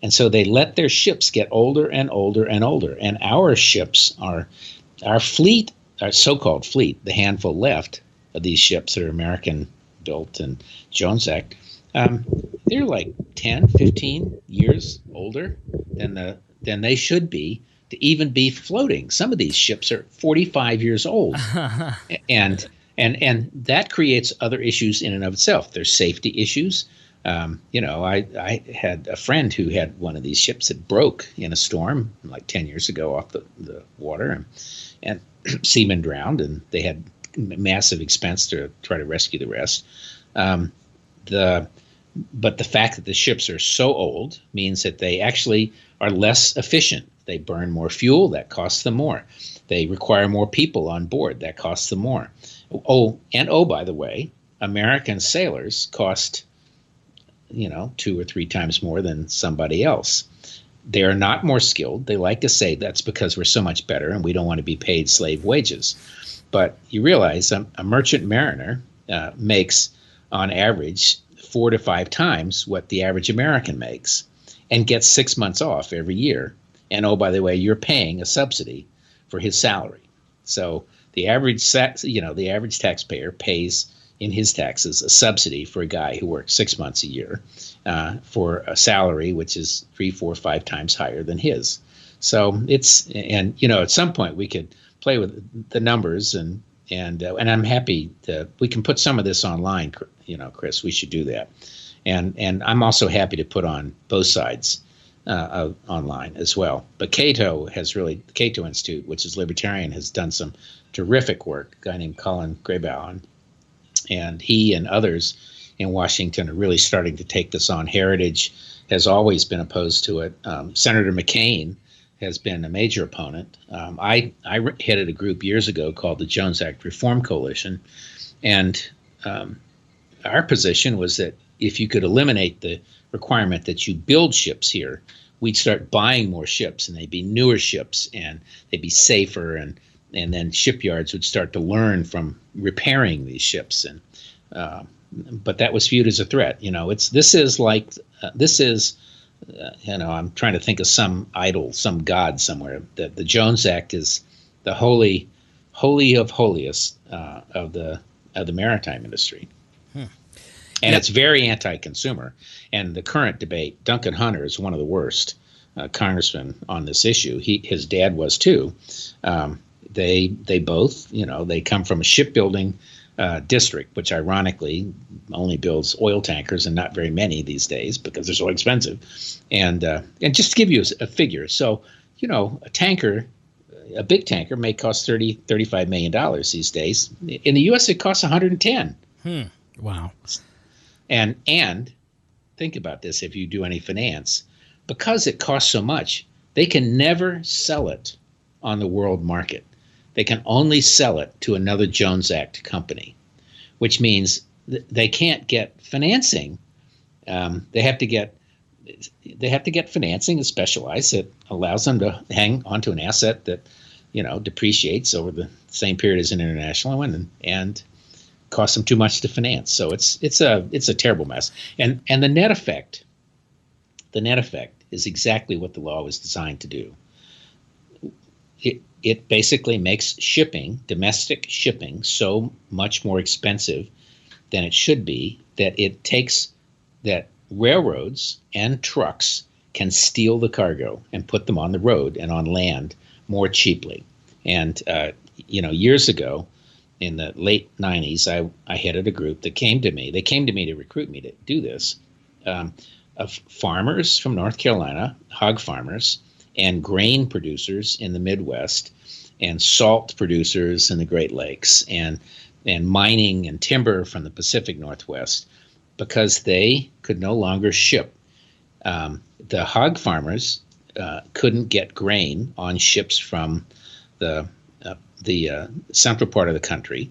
[SPEAKER 2] And so they let their ships get older and older and older. And our ships our fleet, our so-called fleet, the handful left of these ships that are American built and Jones Act, they're like 10, 15 years older than they should be to even be floating. Some of these ships are 45 years old. And that creates other issues in and of itself. There's safety issues. I had a friend who had one of these ships that broke in a storm like 10 years ago off the water, and seamen drowned, and they had massive expense to try to rescue the rest. But the fact that the ships are so old means that they actually are less efficient. They burn more fuel, that costs them more. They require more people on board, that costs them more. By the way, American sailors cost, 2 or 3 times more than somebody else. They are not more skilled. They like to say that's because we're so much better and we don't want to be paid slave wages. But you realize a merchant mariner makes, on average, 4 to 5 times what the average American makes and gets 6 months off every year. And by the way, you're paying a subsidy for his salary. So the average taxpayer pays, in his taxes a subsidy for a guy who works 6 months a year for a salary which is 3, 4, 5 times higher than his. So it's, and at some point we could play with the numbers, and I'm happy that we can put some of this online. Chris, we should do that. And I'm also happy to put on both sides online as well. But the Cato Institute, which is libertarian, has done some terrific work. A guy named Colin Graybaugh, and he and others in Washington are really starting to take this on. Heritage has always been opposed to it. Senator McCain has been a major opponent. I headed a group years ago called the Jones Act Reform Coalition, and our position was that if you could eliminate the requirement that you build ships here, we'd start buying more ships, and they'd be newer ships, and they'd be safer, and then shipyards would start to learn from repairing these ships. But that was viewed as a threat. I'm trying to think of some idol, some god somewhere. The Jones Act is the holy of holiest of the maritime industry. And it's very anti-consumer. And the current debate, Duncan Hunter is one of the worst congressmen on this issue. His dad was too. They both, they come from a shipbuilding district, which ironically only builds oil tankers, and not very many these days because they're so expensive. And just to give you a figure, so a big tanker may cost $35 million these days. In the U.S., it costs 110.
[SPEAKER 1] Wow.
[SPEAKER 2] And think about this: if you do any finance, because it costs so much, they can never sell it on the world market. They can only sell it to another Jones Act company, which means they can't get financing. They have to get financing that's specialized that allows them to hang onto an asset that depreciates over the same period as an international one, and costs them too much to finance. So it's a terrible mess. And the net effect is exactly what the law was designed to do. It basically makes domestic shipping, so much more expensive than it should be, that railroads and trucks can steal the cargo and put them on the road and on land more cheaply. And years ago, in the late 90s, I headed a group that came to me. They came to me to recruit me to do this, of farmers from North Carolina, hog farmers, and grain producers in the Midwest, and salt producers in the Great Lakes, and mining and timber from the Pacific Northwest, because they could no longer ship. The hog farmers couldn't get grain on ships from the central part of the country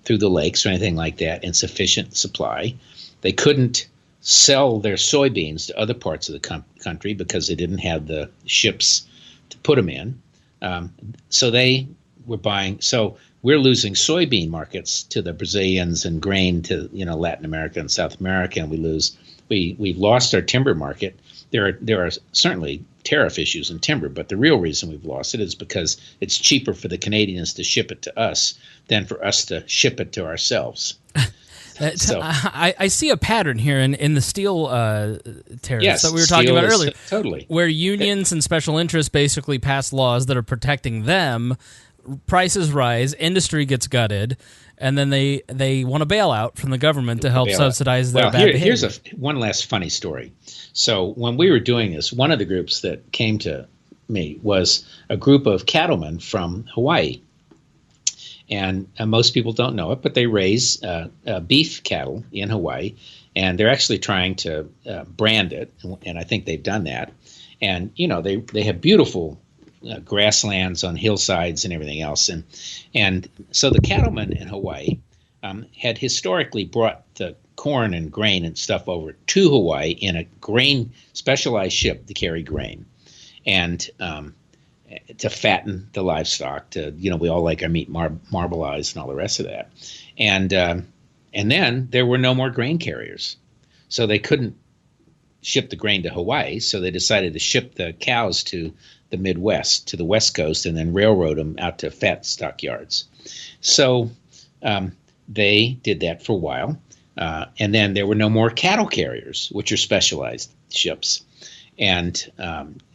[SPEAKER 2] through the lakes or anything like that in sufficient supply. They couldn't sell their soybeans to other parts of the country because they didn't have the ships to put them in. So they were buying. So we're losing soybean markets to the Brazilians and grain to Latin America and South America, and we've lost our timber market. There are certainly tariff issues in timber, but the real reason we've lost it is because it's cheaper for the Canadians to ship it to us than for us to ship it to ourselves. So
[SPEAKER 1] I see a pattern here in the steel tariffs that we were talking about earlier.
[SPEAKER 2] Totally.
[SPEAKER 1] Where unions and special interests basically pass laws that are protecting them, prices rise, industry gets gutted, and then they want a bailout from the government to help subsidize their bad behavior.
[SPEAKER 2] Here's one last funny story. So when we were doing this, one of the groups that came to me was a group of cattlemen from Hawaii. And most people don't know it, but they raise beef cattle in Hawaii, and they're actually trying to brand it, and I think they've done that. And they have beautiful grasslands on hillsides and everything else, and so the cattlemen in Hawaii had historically brought the corn and grain and stuff over to Hawaii in a grain specialized ship to carry grain, and to fatten the livestock. We all like our meat marbleized and all the rest of that, and then there were no more grain carriers, so they couldn't ship the grain to Hawaii. So they decided to ship the cows to the Midwest, to the West Coast, and then railroad them out to fat stock yards. So they did that for a while. And then there were no more cattle carriers, which are specialized ships. And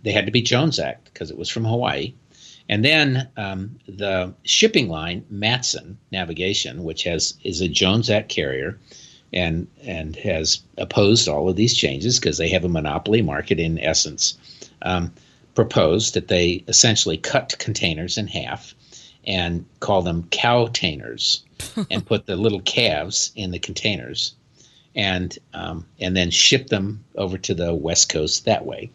[SPEAKER 2] they had to be Jones Act because it was from Hawaii. And then the shipping line, Matson Navigation, which is a Jones Act carrier and has opposed all of these changes because they have a monopoly market in essence, proposed that they essentially cut containers in half and call them cowtainers and put the little calves in the containers and then ship them over to the West Coast that way.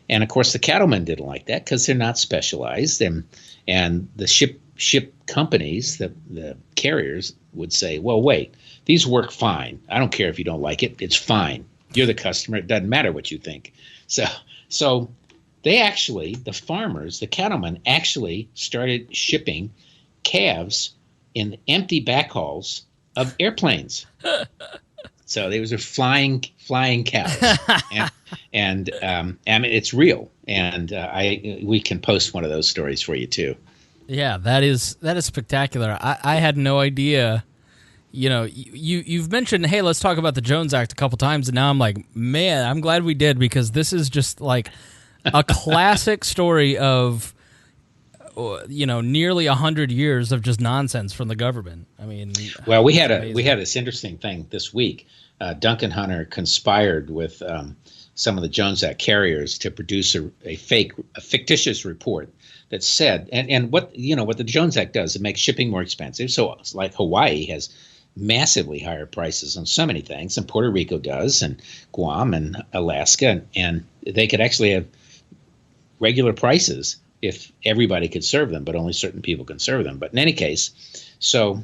[SPEAKER 2] And of course, the cattlemen didn't like that because they're not specialized, and the ship companies, the carriers, would say, "Well, wait, these work fine. I don't care if you don't like it; it's fine. You're the customer. It doesn't matter what you think." So they actually, the farmers, the cattlemen, actually started shipping calves in empty backhauls of airplanes. So they were flying cows, and I mean it's real, and we can post one of those stories for you too.
[SPEAKER 1] Yeah, that is spectacular. I had no idea. You know, you've mentioned, hey, let's talk about the Jones Act a couple times, and now I'm like, man, I'm glad we did, because this is just like a classic story of, you know, nearly 100 years of just nonsense from the government. I mean,
[SPEAKER 2] well, we had this interesting thing this week. Duncan Hunter conspired with some of the Jones Act carriers to produce a fictitious report that said, and what the Jones Act does, it makes shipping more expensive. So it's like Hawaii has massively higher prices on so many things, and Puerto Rico does, and Guam and Alaska, and they could actually have regular prices if everybody could serve them, but only certain people can serve them. But in any case, so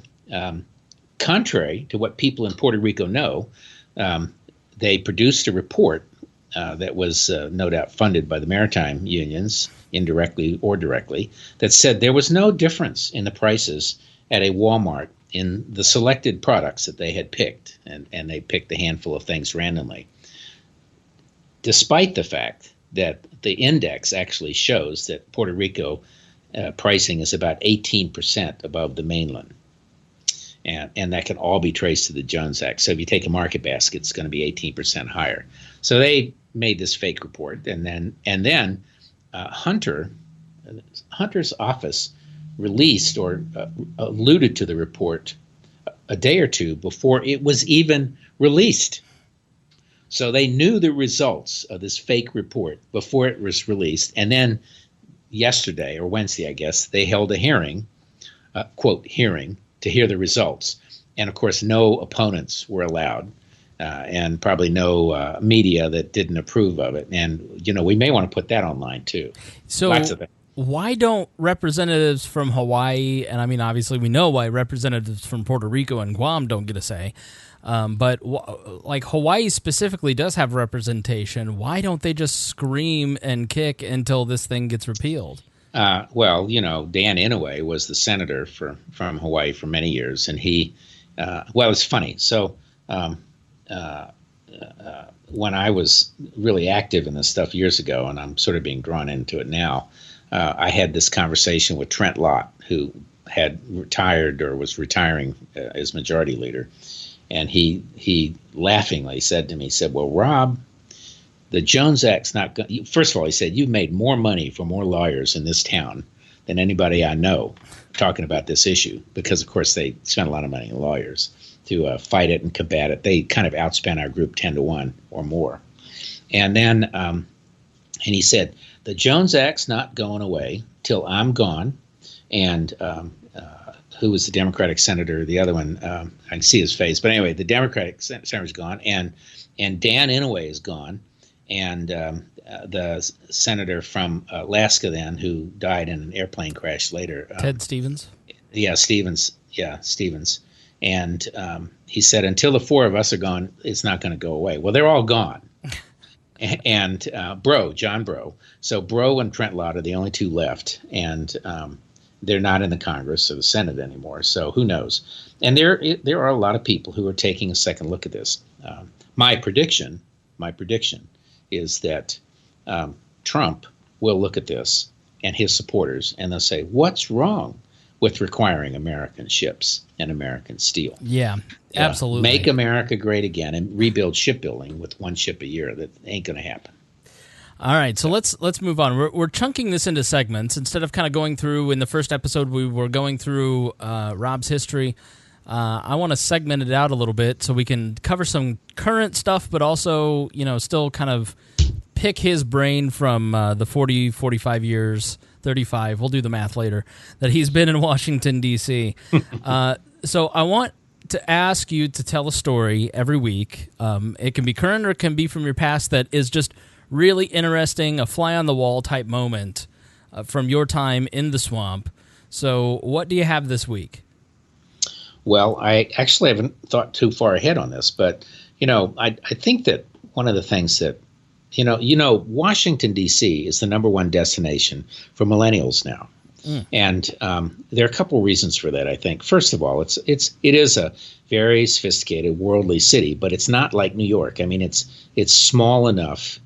[SPEAKER 2] contrary to what people in Puerto Rico know, they produced a report that was no doubt funded by the maritime unions, indirectly or directly, that said there was no difference in the prices at a Walmart in the selected products that they had picked, and they picked a handful of things randomly, despite the fact that the index actually shows that Puerto Rico pricing is about 18% above the mainland. And that can all be traced to the Jones Act. So if you take a market basket, it's going to be 18% higher. So they made this fake report, and then Hunter's office released or alluded to the report a day or two before it was even released. So they knew the results of this fake report before it was released. And then yesterday, or Wednesday, I guess, they held a hearing, quote, hearing, to hear the results. And of course, no opponents were allowed, and probably no media that didn't approve of it. And, you know, we may want to put that online too.
[SPEAKER 1] So
[SPEAKER 2] lots of things.
[SPEAKER 1] Why don't representatives from Hawaii, and I mean, obviously we know why representatives from Puerto Rico and Guam don't get a say, but like Hawaii specifically does have representation. Why don't they just scream and kick until this thing gets repealed?
[SPEAKER 2] Well, you know, Dan Inouye was the senator from Hawaii for many years, and he, well, it's funny. So when I was really active in this stuff years ago, and I'm sort of being drawn into it now, I had this conversation with Trent Lott, who had retired or was retiring as majority leader, and he laughingly said to me, he said, "Well, Rob, the Jones Act's not going." First of all, he said, "You've made more money for more lawyers in this town than anybody I know talking about this issue," because, of course, they spent a lot of money on lawyers to fight it and combat it. They kind of outspent our group 10-1 or more. And then and he said, "The Jones Act's not going away till I'm gone." And who was the Democratic senator? The other one, I can see his face. But anyway, the Democratic senator's gone, and Dan Inouye is gone. And the senator from Alaska then, who died in an airplane crash later.
[SPEAKER 1] Ted Stevens?
[SPEAKER 2] Yeah, Stevens. Yeah, Stevens. And he said, until the four of us are gone, it's not going to go away. Well, they're all gone. And John Breaux. So Breaux and Trent Lott are the only two left. And they're not in the Congress or the Senate anymore. So who knows? And there are a lot of people who are taking a second look at this. My prediction is that Trump will look at this and his supporters, and they'll say, "What's wrong? with requiring American ships and American steel.
[SPEAKER 1] Yeah, absolutely.
[SPEAKER 2] Make America great again and rebuild shipbuilding with one ship a year. That ain't going to happen.
[SPEAKER 1] All right, so let's move on. We're chunking this into segments instead of kind of going through. In the first episode, we were going through Rob's history. I want to segment it out a little bit so we can cover some current stuff, but also, still kind of pick his brain from the 40, 45 years, 35, we'll do the math later, that he's been in Washington, D.C. So I want to ask you to tell a story every week. It can be current or it can be from your past that is just really interesting, a fly-on-the-wall type moment from your time in the swamp. So what do you have this week?
[SPEAKER 2] Well, I actually haven't thought too far ahead on this, but, I think that one of the things that, Washington, D.C. is the number one destination for millennials now. And there are a couple of reasons for that, I think. First of all, it is a very sophisticated, worldly city, but it's not like New York. I mean, it's small enough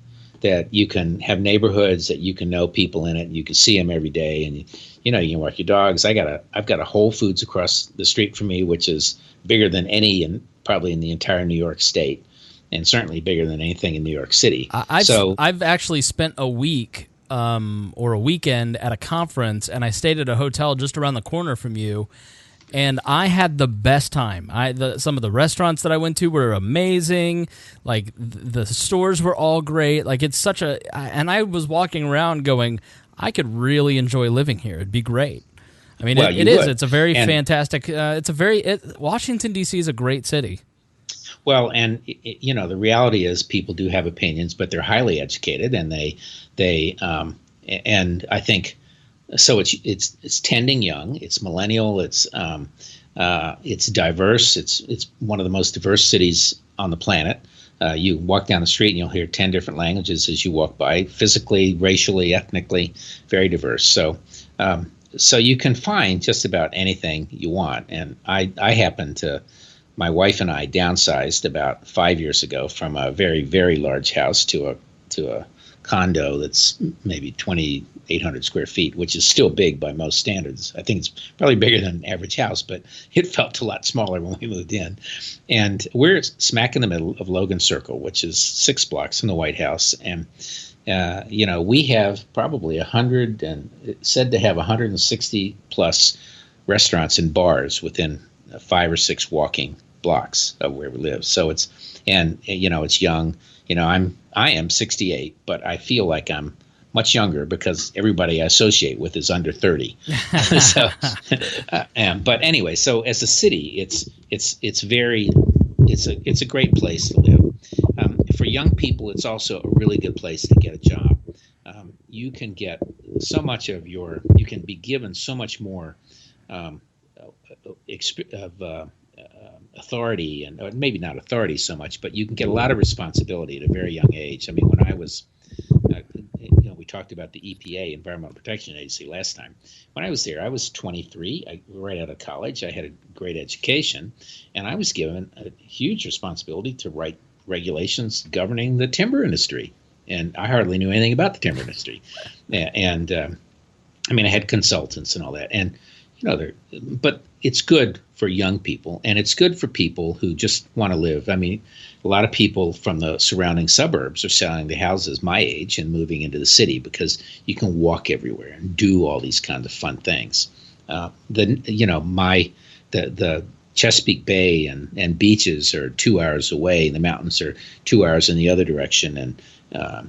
[SPEAKER 2] that you can have neighborhoods, that you can know people in it, and you can see them every day, and you can walk your dogs. I've got a Whole Foods across the street from me, which is bigger than any probably in the entire New York State, and certainly bigger than anything in New York City.
[SPEAKER 1] I've actually spent a week or a weekend at a conference, and I stayed at a hotel just around the corner from you. And I had the best time. Some of the restaurants that I went to were amazing. Like, the stores were all great. Like, it's such a... And I was walking around going, I could really enjoy living here. It'd be great. I mean, it is. It's a very fantastic... Washington, D.C. is a great city.
[SPEAKER 2] Well, and, the reality is people do have opinions, but they're highly educated, and and I think... So it's tending young, it's millennial, it's diverse, it's one of the most diverse cities on the planet. You walk down the street and you'll hear 10 different languages as you walk by, physically, racially, ethnically, very diverse. So you can find just about anything you want. And I happen to, my wife and I downsized about 5 years ago from a very, very large house to a condo that's maybe 2,800 square feet, which is still big by most standards. I think it's probably bigger than an average house, but it felt a lot smaller when we moved in. And we're smack in the middle of Logan Circle, which is 6 blocks from the White House. And, we have probably 100 and said to have 160 plus restaurants and bars within 5 or 6 walking blocks of where we live. So it's young. I am 68, but I feel like I'm much younger because everybody I associate with is under 30. But anyway, so as a city, it's a great place to live. For young people, it's also a really good place to get a job. You can get so much you can be given so much more authority, and maybe not authority so much, but you can get a lot of responsibility at a very young age. I mean, when I was, we talked about the EPA, Environmental Protection Agency, last time. When I was there, I was 23, right out of college. I had a great education, and I was given a huge responsibility to write regulations governing the timber industry. And I hardly knew anything about the timber industry. And I had consultants and all that. And but it's good for young people, and it's good for people who just want to live. I mean, a lot of people from the surrounding suburbs are selling their houses my age and moving into the city because you can walk everywhere and do all these kinds of fun things. The Chesapeake Bay and beaches are 2 hours away, and the mountains are 2 hours in the other direction, and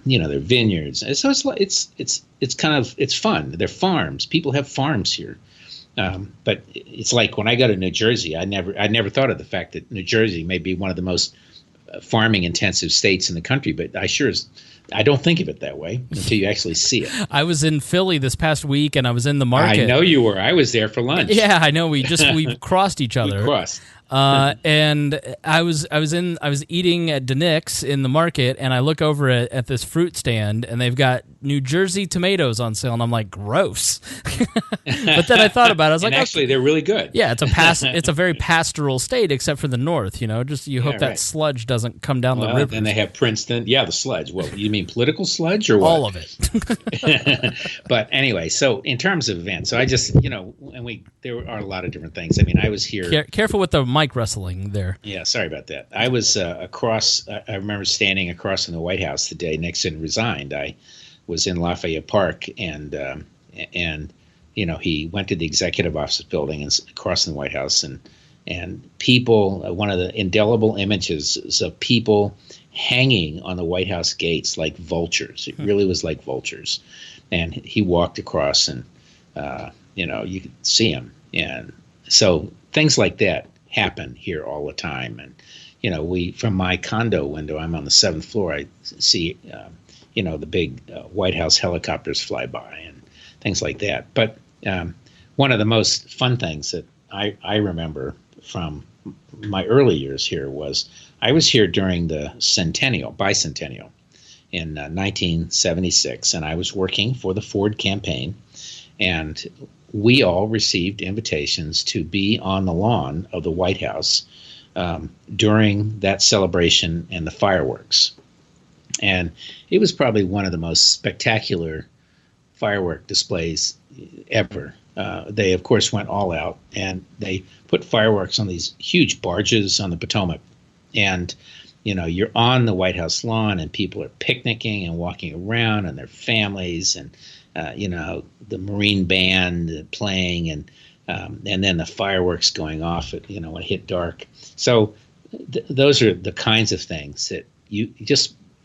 [SPEAKER 2] they're vineyards. And so it's fun. They're farms. People have farms here. But it's like when I go to New Jersey, I never thought of the fact that New Jersey may be one of the most farming intensive states in the country, but I don't think of it that way until you actually see it.
[SPEAKER 1] I was in Philly this past week, and I was in the market.
[SPEAKER 2] I know you were. I was there for lunch.
[SPEAKER 1] Yeah, I know. We crossed each other.
[SPEAKER 2] We crossed.
[SPEAKER 1] And I was eating at DeNick's in the market, and I look over at this fruit stand, and they've got New Jersey tomatoes on sale, and I'm like, gross. But then I thought about it. I was like,
[SPEAKER 2] actually, they're really good.
[SPEAKER 1] Yeah, it's a very pastoral state, except for the north. Just you hope that sludge doesn't come down the river.
[SPEAKER 2] And they have Princeton. Yeah, the sludge. Well, you mean political sludge or what?
[SPEAKER 1] All of it.
[SPEAKER 2] But anyway, so in terms of events, so I just there are a lot of different things. I mean, I was here.
[SPEAKER 1] Careful with the mic wrestling there.
[SPEAKER 2] Yeah, sorry about that. I was across. I remember standing across from the White House the day Nixon resigned. I was in Lafayette Park, and he went to the executive office building and across from the White House, and people. One of the indelible images is of people hanging on the White House gates like vultures. It really was like vultures, and he walked across, and you could see him, and so things like that happen here all the time. And from my condo window, I'm on the 7th floor, I see the big White House helicopters fly by and things like that. But one of the most fun things that I remember from my early years here was I was here during the bicentennial in 1976, and I was working for the Ford campaign, and we all received invitations to be on the lawn of the White House during that celebration and the fireworks. And it was probably one of the most spectacular firework displays ever. They, of course, went all out, and they put fireworks on these huge barges on the Potomac. And, you're on the White House lawn, and people are picnicking and walking around, and their families, and, the Marine band playing, and then the fireworks going off at, when it hit dark. So those are the kinds of things that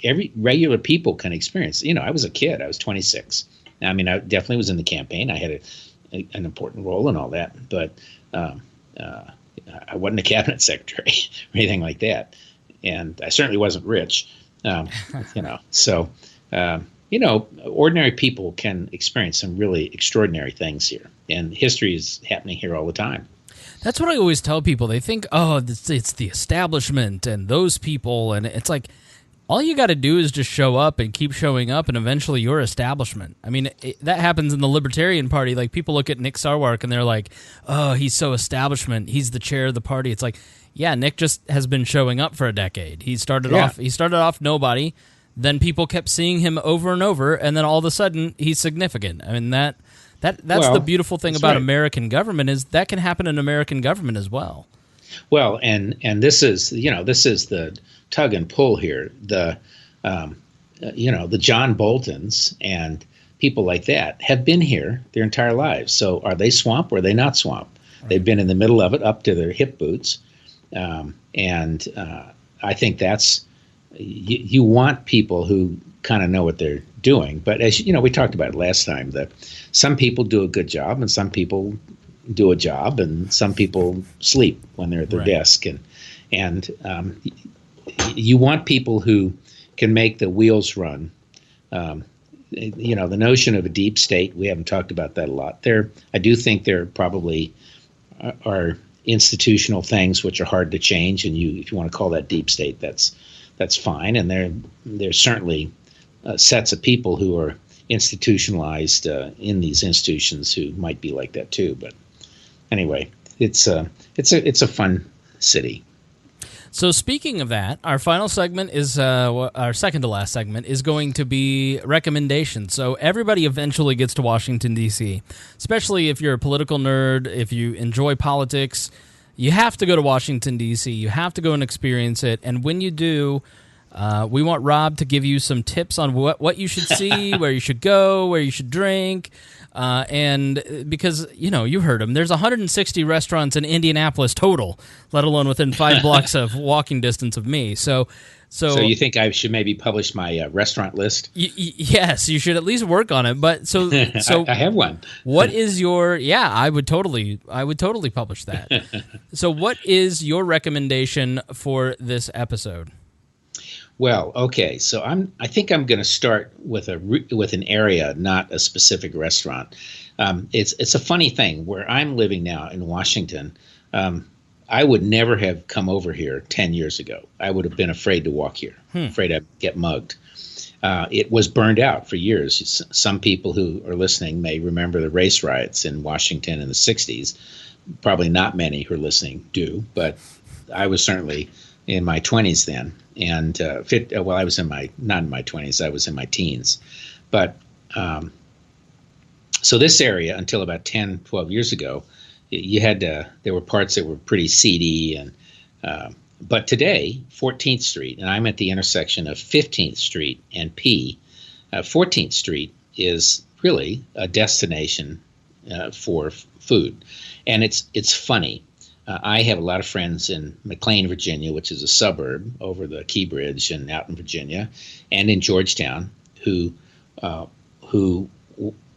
[SPEAKER 2] every regular people can experience. I was a kid. I was 26. I mean, I definitely was in the campaign. I had an important role in all that, but I wasn't a cabinet secretary or anything like that. And I certainly wasn't rich, So, ordinary people can experience some really extraordinary things here. And history is happening here all the time.
[SPEAKER 1] That's what I always tell people. They think, it's the establishment and those people. And it's like, all you got to do is just show up and keep showing up, and eventually you're establishment. I mean, that happens in the Libertarian Party. Like, people look at Nick Sarwark and they're like, oh, he's so establishment. He's the chair of the party. It's like, yeah, Nick just has been showing up for a decade. He started off nobody. Then people kept seeing him over and over, and then all of a sudden he's significant. I mean, that's the beautiful thing about American government, is that can happen in American government as well.
[SPEAKER 2] Well, and this is the tug and pull here. The John Boltons and people like that have been here their entire lives. So are they swamp or are they not swamp? Right. They've been in the middle of it up to their hip boots, and I think that's you want people who kind of know what they're doing. But as we talked about it last time, that some people do a good job and some people do a job, and some people sleep when they're at their desk, and you want people who can make the wheels run. The notion of a deep state, we haven't talked about that a lot. I do think there probably are institutional things which are hard to change, and if you want to call that deep state, that's fine. And there's certainly sets of people who are institutionalized in these institutions who might be like that too. But anyway, it's a fun city.
[SPEAKER 1] So speaking of that, our final segment is our second to last segment is going to be recommendations. So everybody eventually gets to Washington, D.C., especially if you're a political nerd, if you enjoy politics. You have to go to Washington, D.C. You have to go and experience it. And when you do, we want Rob to give you some tips on what you should see, where you should go, where you should drink. And because, you heard him, there's 160 restaurants in Indianapolis total, let alone within 5 blocks of walking distance of me. So
[SPEAKER 2] you think I should maybe publish my restaurant list?
[SPEAKER 1] Yes, you should at least work on it. But so
[SPEAKER 2] I have one.
[SPEAKER 1] What is your? Yeah, I would totally publish that. So what is your recommendation for this episode?
[SPEAKER 2] Well, okay, so I think I'm going to start with an area, not a specific restaurant. It's a funny thing where I'm living now in Washington. I would never have come over here 10 years ago. I would have been afraid to walk here, afraid I'd get mugged. It was burned out for years. Some people who are listening may remember the race riots in Washington in the 60s. Probably not many who are listening do, but I was certainly in my 20s then. And I was not in my 20s, I was in my teens. But so this area, until about 10, 12 years ago, there were parts that were pretty seedy. But today, 14th Street, and I'm at the intersection of 15th Street and P. 14th Street is really a destination for food. And it's funny. I have a lot of friends in McLean, Virginia, which is a suburb over the Key Bridge and out in Virginia, and in Georgetown, who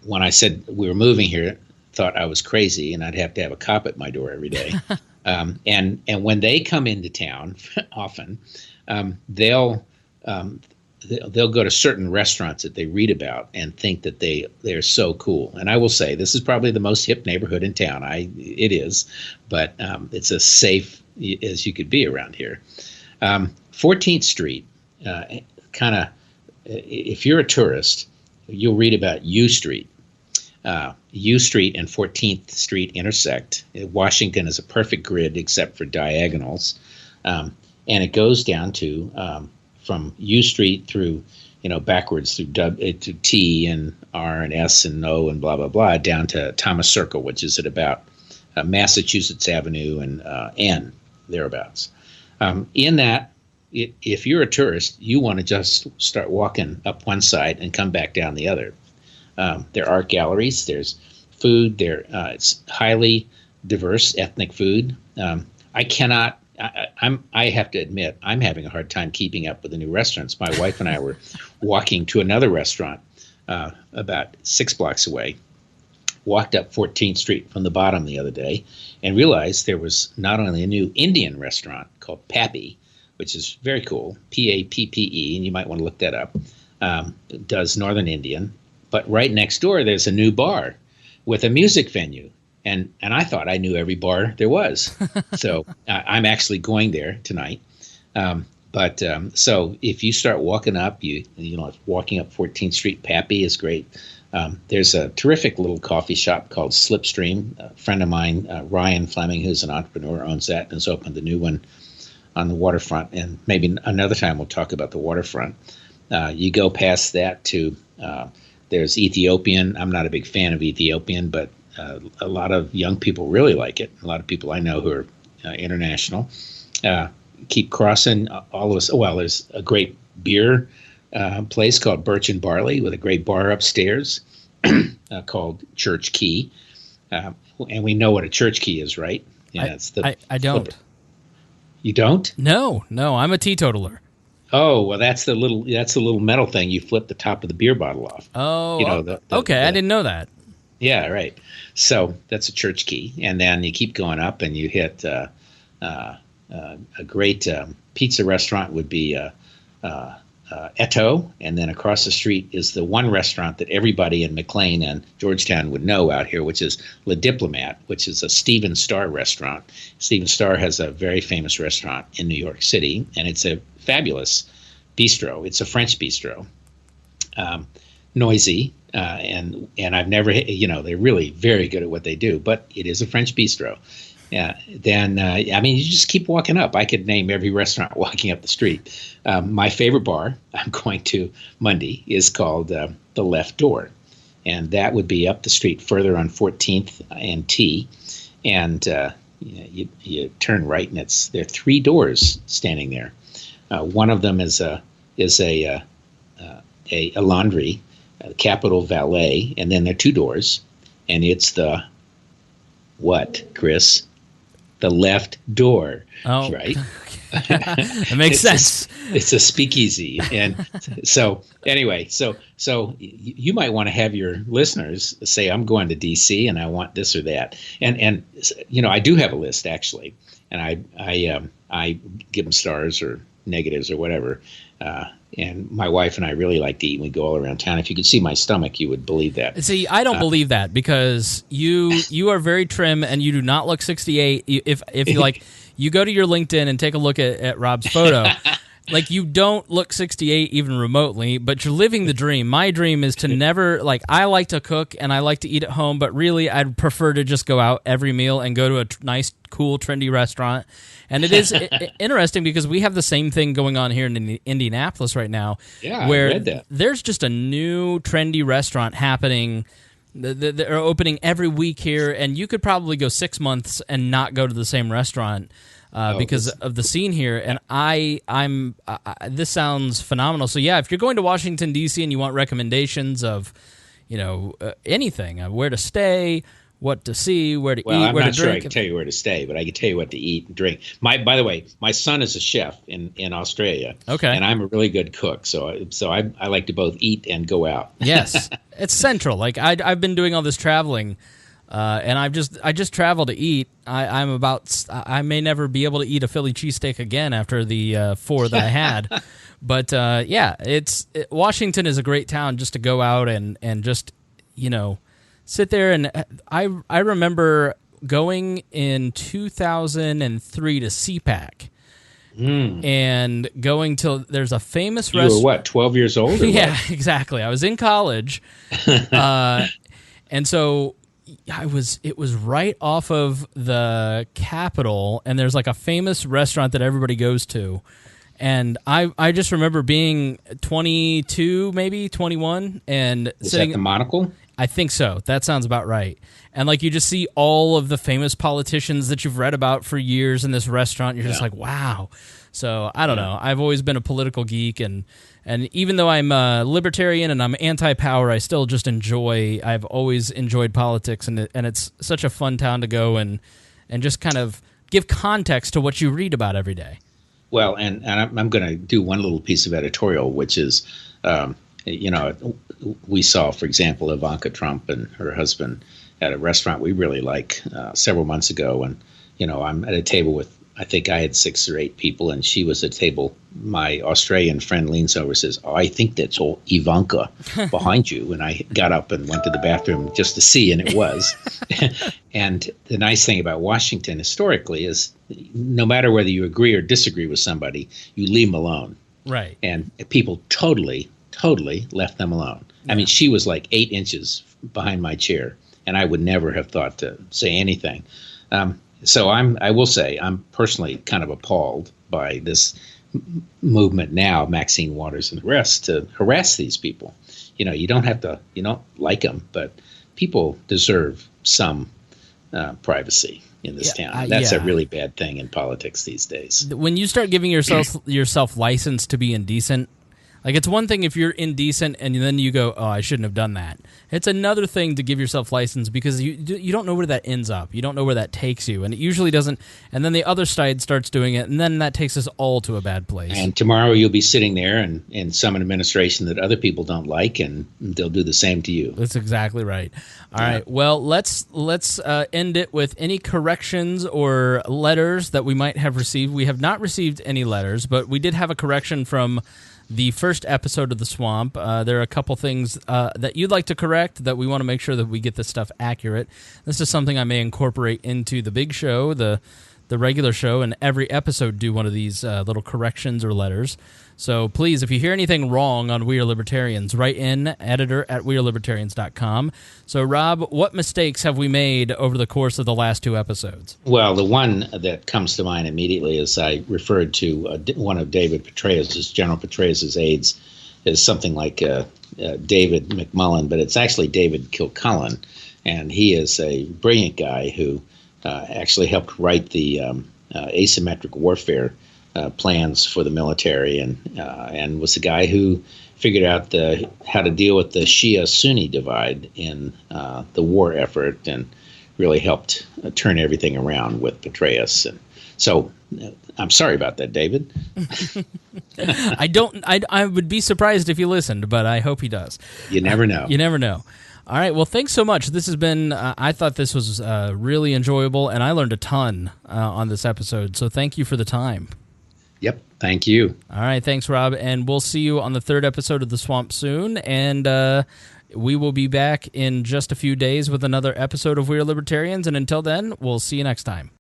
[SPEAKER 2] when I said we were moving here, thought I was crazy and I'd have to have a cop at my door every day. And when they come into town, often they'll go to certain restaurants that they read about and think that they're so cool. And I will say this is probably the most hip neighborhood in town. It is, but it's as safe as you could be around here. 14th Street, if you're a tourist, you'll read about U Street. U Street and 14th Street intersect. Washington is a perfect grid except for diagonals, and it goes down to from U Street through, backwards through to T and R and S and O and blah blah blah down to Thomas Circle, which is at about Massachusetts Avenue and N thereabouts. In that, if you're a tourist, you want to just start walking up one side and come back down the other. There are galleries. There's food. It's highly diverse ethnic food. I have to admit, I'm having a hard time keeping up with the new restaurants. My wife and I were walking to another restaurant about 6 blocks away. Walked up 14th Street from the bottom the other day and realized there was not only a new Indian restaurant called Pappy, which is very cool, Pappe, and you might want to look that up. It does Northern Indian. But right next door, there's a new bar with a music venue. And I thought I knew every bar there was. So I'm actually going there tonight. So if you start walking up, walking up 14th Street, Pappy is great. There's a terrific little coffee shop called Slipstream. A friend of mine, Ryan Fleming, who's an entrepreneur, owns that and has opened a new one on the waterfront. And maybe another time we'll talk about the waterfront. You go past that to there's Ethiopian. I'm not a big fan of Ethiopian, but a lot of young people really like it. A lot of people I know who are international. Keep crossing all of us. Well, there's a great beer place called Birch and Barley with a great bar upstairs called Church Key. And we know what a church key is, right? Yeah,
[SPEAKER 1] I don't.
[SPEAKER 2] Flipper. You don't?
[SPEAKER 1] No, I'm a teetotaler.
[SPEAKER 2] Oh, well, that's the little metal thing you flip the top of the beer bottle off.
[SPEAKER 1] Oh, okay. I didn't know that.
[SPEAKER 2] Yeah, right. So that's a church key, and then you keep going up, and you hit a great pizza restaurant would be Eto, and then across the street is the one restaurant that everybody in McLean and Georgetown would know out here, which is Le Diplomat, which is a Steven Starr restaurant. Steven Starr has a very famous restaurant in New York City, and it's a fabulous bistro. It's a French bistro, noisy, and I've never, they're really very good at what they do, but it is a French bistro. Yeah. Then, you just keep walking up. I could name every restaurant walking up the street. My favorite bar I'm going to Monday is called The Left Door. And that would be up the street further on 14th and T. And you turn right, and there are 3 doors standing there. One of them is a laundry, Capital Valet, and then there are 2 doors. And it's the what, Chris? The Left Door, right?
[SPEAKER 1] That makes sense.
[SPEAKER 2] It's a speakeasy, and so anyway, so you might want to have your listeners say, "I'm going to D.C. and I want this or that," and I do have a list actually, and I give them stars or negatives or whatever. And my wife and I really like to eat. We go all around town. If you could see my stomach, you would believe that.
[SPEAKER 1] See, I don't believe that because you are very trim and you do not look 68. If you like, you go to your LinkedIn and take a look at Rob's photo. Like, you don't look 68 even remotely, but you're living the dream. My dream is to never, like, I like to cook and I like to eat at home, but really I'd prefer to just go out every meal and go to a nice, cool, trendy restaurant. And it is interesting because we have the same thing going on here in Indianapolis right now.
[SPEAKER 2] Yeah,
[SPEAKER 1] where
[SPEAKER 2] I read that.
[SPEAKER 1] There's just a new trendy restaurant happening. They're opening every week here, and you could probably go 6 months and not go to the same restaurant. Because of the scene here, and I'm this sounds phenomenal. So yeah, if you're going to Washington D.C. and you want recommendations of, anything, where to stay, what to see, where to eat, where to drink.
[SPEAKER 2] Well, I'm not sure I can tell you where to stay, but I can tell you what to eat and drink. By the way, my son is a chef in Australia.
[SPEAKER 1] Okay, and
[SPEAKER 2] I'm a really good cook, so I like to both eat and go out.
[SPEAKER 1] Yes, it's central. Like I've been doing all this traveling. And I just travel to eat. I may never be able to eat a Philly cheesesteak again after the 4 that I had. But Washington is a great town just to go out and just, sit there. And I remember going in 2003 to CPAC. And going to, there's a famous restaurant.
[SPEAKER 2] You were what, 12 years old? Or
[SPEAKER 1] yeah,
[SPEAKER 2] what?
[SPEAKER 1] Exactly. I was in college. And so it was right off of the Capitol, and there's like a famous restaurant that everybody goes to. And I just remember being 22, maybe 21, and
[SPEAKER 2] Is
[SPEAKER 1] sitting
[SPEAKER 2] that the Monocle?
[SPEAKER 1] I think so. That sounds about right. And like you just see all of the famous politicians that you've read about for years in this restaurant. You're just like, wow. So I don't know. I've always been a political geek, and even though I'm a libertarian and I'm anti-power, I still just I've always enjoyed politics, and it's such a fun town to go and just kind of give context to what you read about every day.
[SPEAKER 2] Well, and I'm going to do one little piece of editorial, which is, we saw, for example, Ivanka Trump and her husband at a restaurant we really like several months ago, and I'm at a table with, I think I had 6 or 8 people, and she was at a table. My Australian friend leans over and says, "Oh, I think that's all Ivanka behind you." And I got up and went to the bathroom just to see, and it was. And the nice thing about Washington historically is no matter whether you agree or disagree with somebody, you leave them alone.
[SPEAKER 1] Right.
[SPEAKER 2] And people totally left them alone. Yeah. I mean, she was like 8 inches behind my chair, and I would never have thought to say anything. So I will say I'm personally kind of appalled by this movement now, Maxine Waters and the rest, to harass these people. You don't have to, you don't like them, but people deserve some privacy in this town. That's a really bad thing in politics these days.
[SPEAKER 1] When you start giving yourself license to be indecent, like, it's one thing if you're indecent and then you go, "Oh, I shouldn't have done that." It's another thing to give yourself license because you don't know where that ends up. You don't know where that takes you, and it usually doesn't. And then the other side starts doing it, and then that takes us all to a bad place.
[SPEAKER 2] And tomorrow you'll be sitting there and in some administration that other people don't like, and they'll do the same to you.
[SPEAKER 1] That's exactly right. All right. Well, let's end it with any corrections or letters that we might have received. We have not received any letters, but we did have a correction from the first episode of The Swamp. There are a couple things that you'd like to correct that we want to make sure that we get this stuff accurate. This is something I may incorporate into the big show, the regular show, and every episode do one of these little corrections or letters. So please, if you hear anything wrong on We Are Libertarians, write in, editor@wearelibertarians.com. So, Rob, what mistakes have we made over the course of the last 2 episodes?
[SPEAKER 2] Well, the one that comes to mind immediately is I referred to one of David Petraeus', General Petraeus' aides, as something like David McMullen, but it's actually David Kilcullen, and he is a brilliant guy who actually helped write the asymmetric warfare plans for the military, and was the guy who figured out how to deal with the Shia-Sunni divide in the war effort, and really helped turn everything around with Petraeus. And so I'm sorry about that, David.
[SPEAKER 1] I would be surprised if he listened, but I hope he does.
[SPEAKER 2] You never know.
[SPEAKER 1] You never know. All right. Well, thanks so much. This has been, I thought this was really enjoyable, and I learned a ton on this episode. So thank you for the time.
[SPEAKER 2] Yep. Thank you.
[SPEAKER 1] All right. Thanks, Rob. And we'll see you on the 3rd episode of The Swamp soon. And we will be back in just a few days with another episode of We're Libertarians. And until then, we'll see you next time.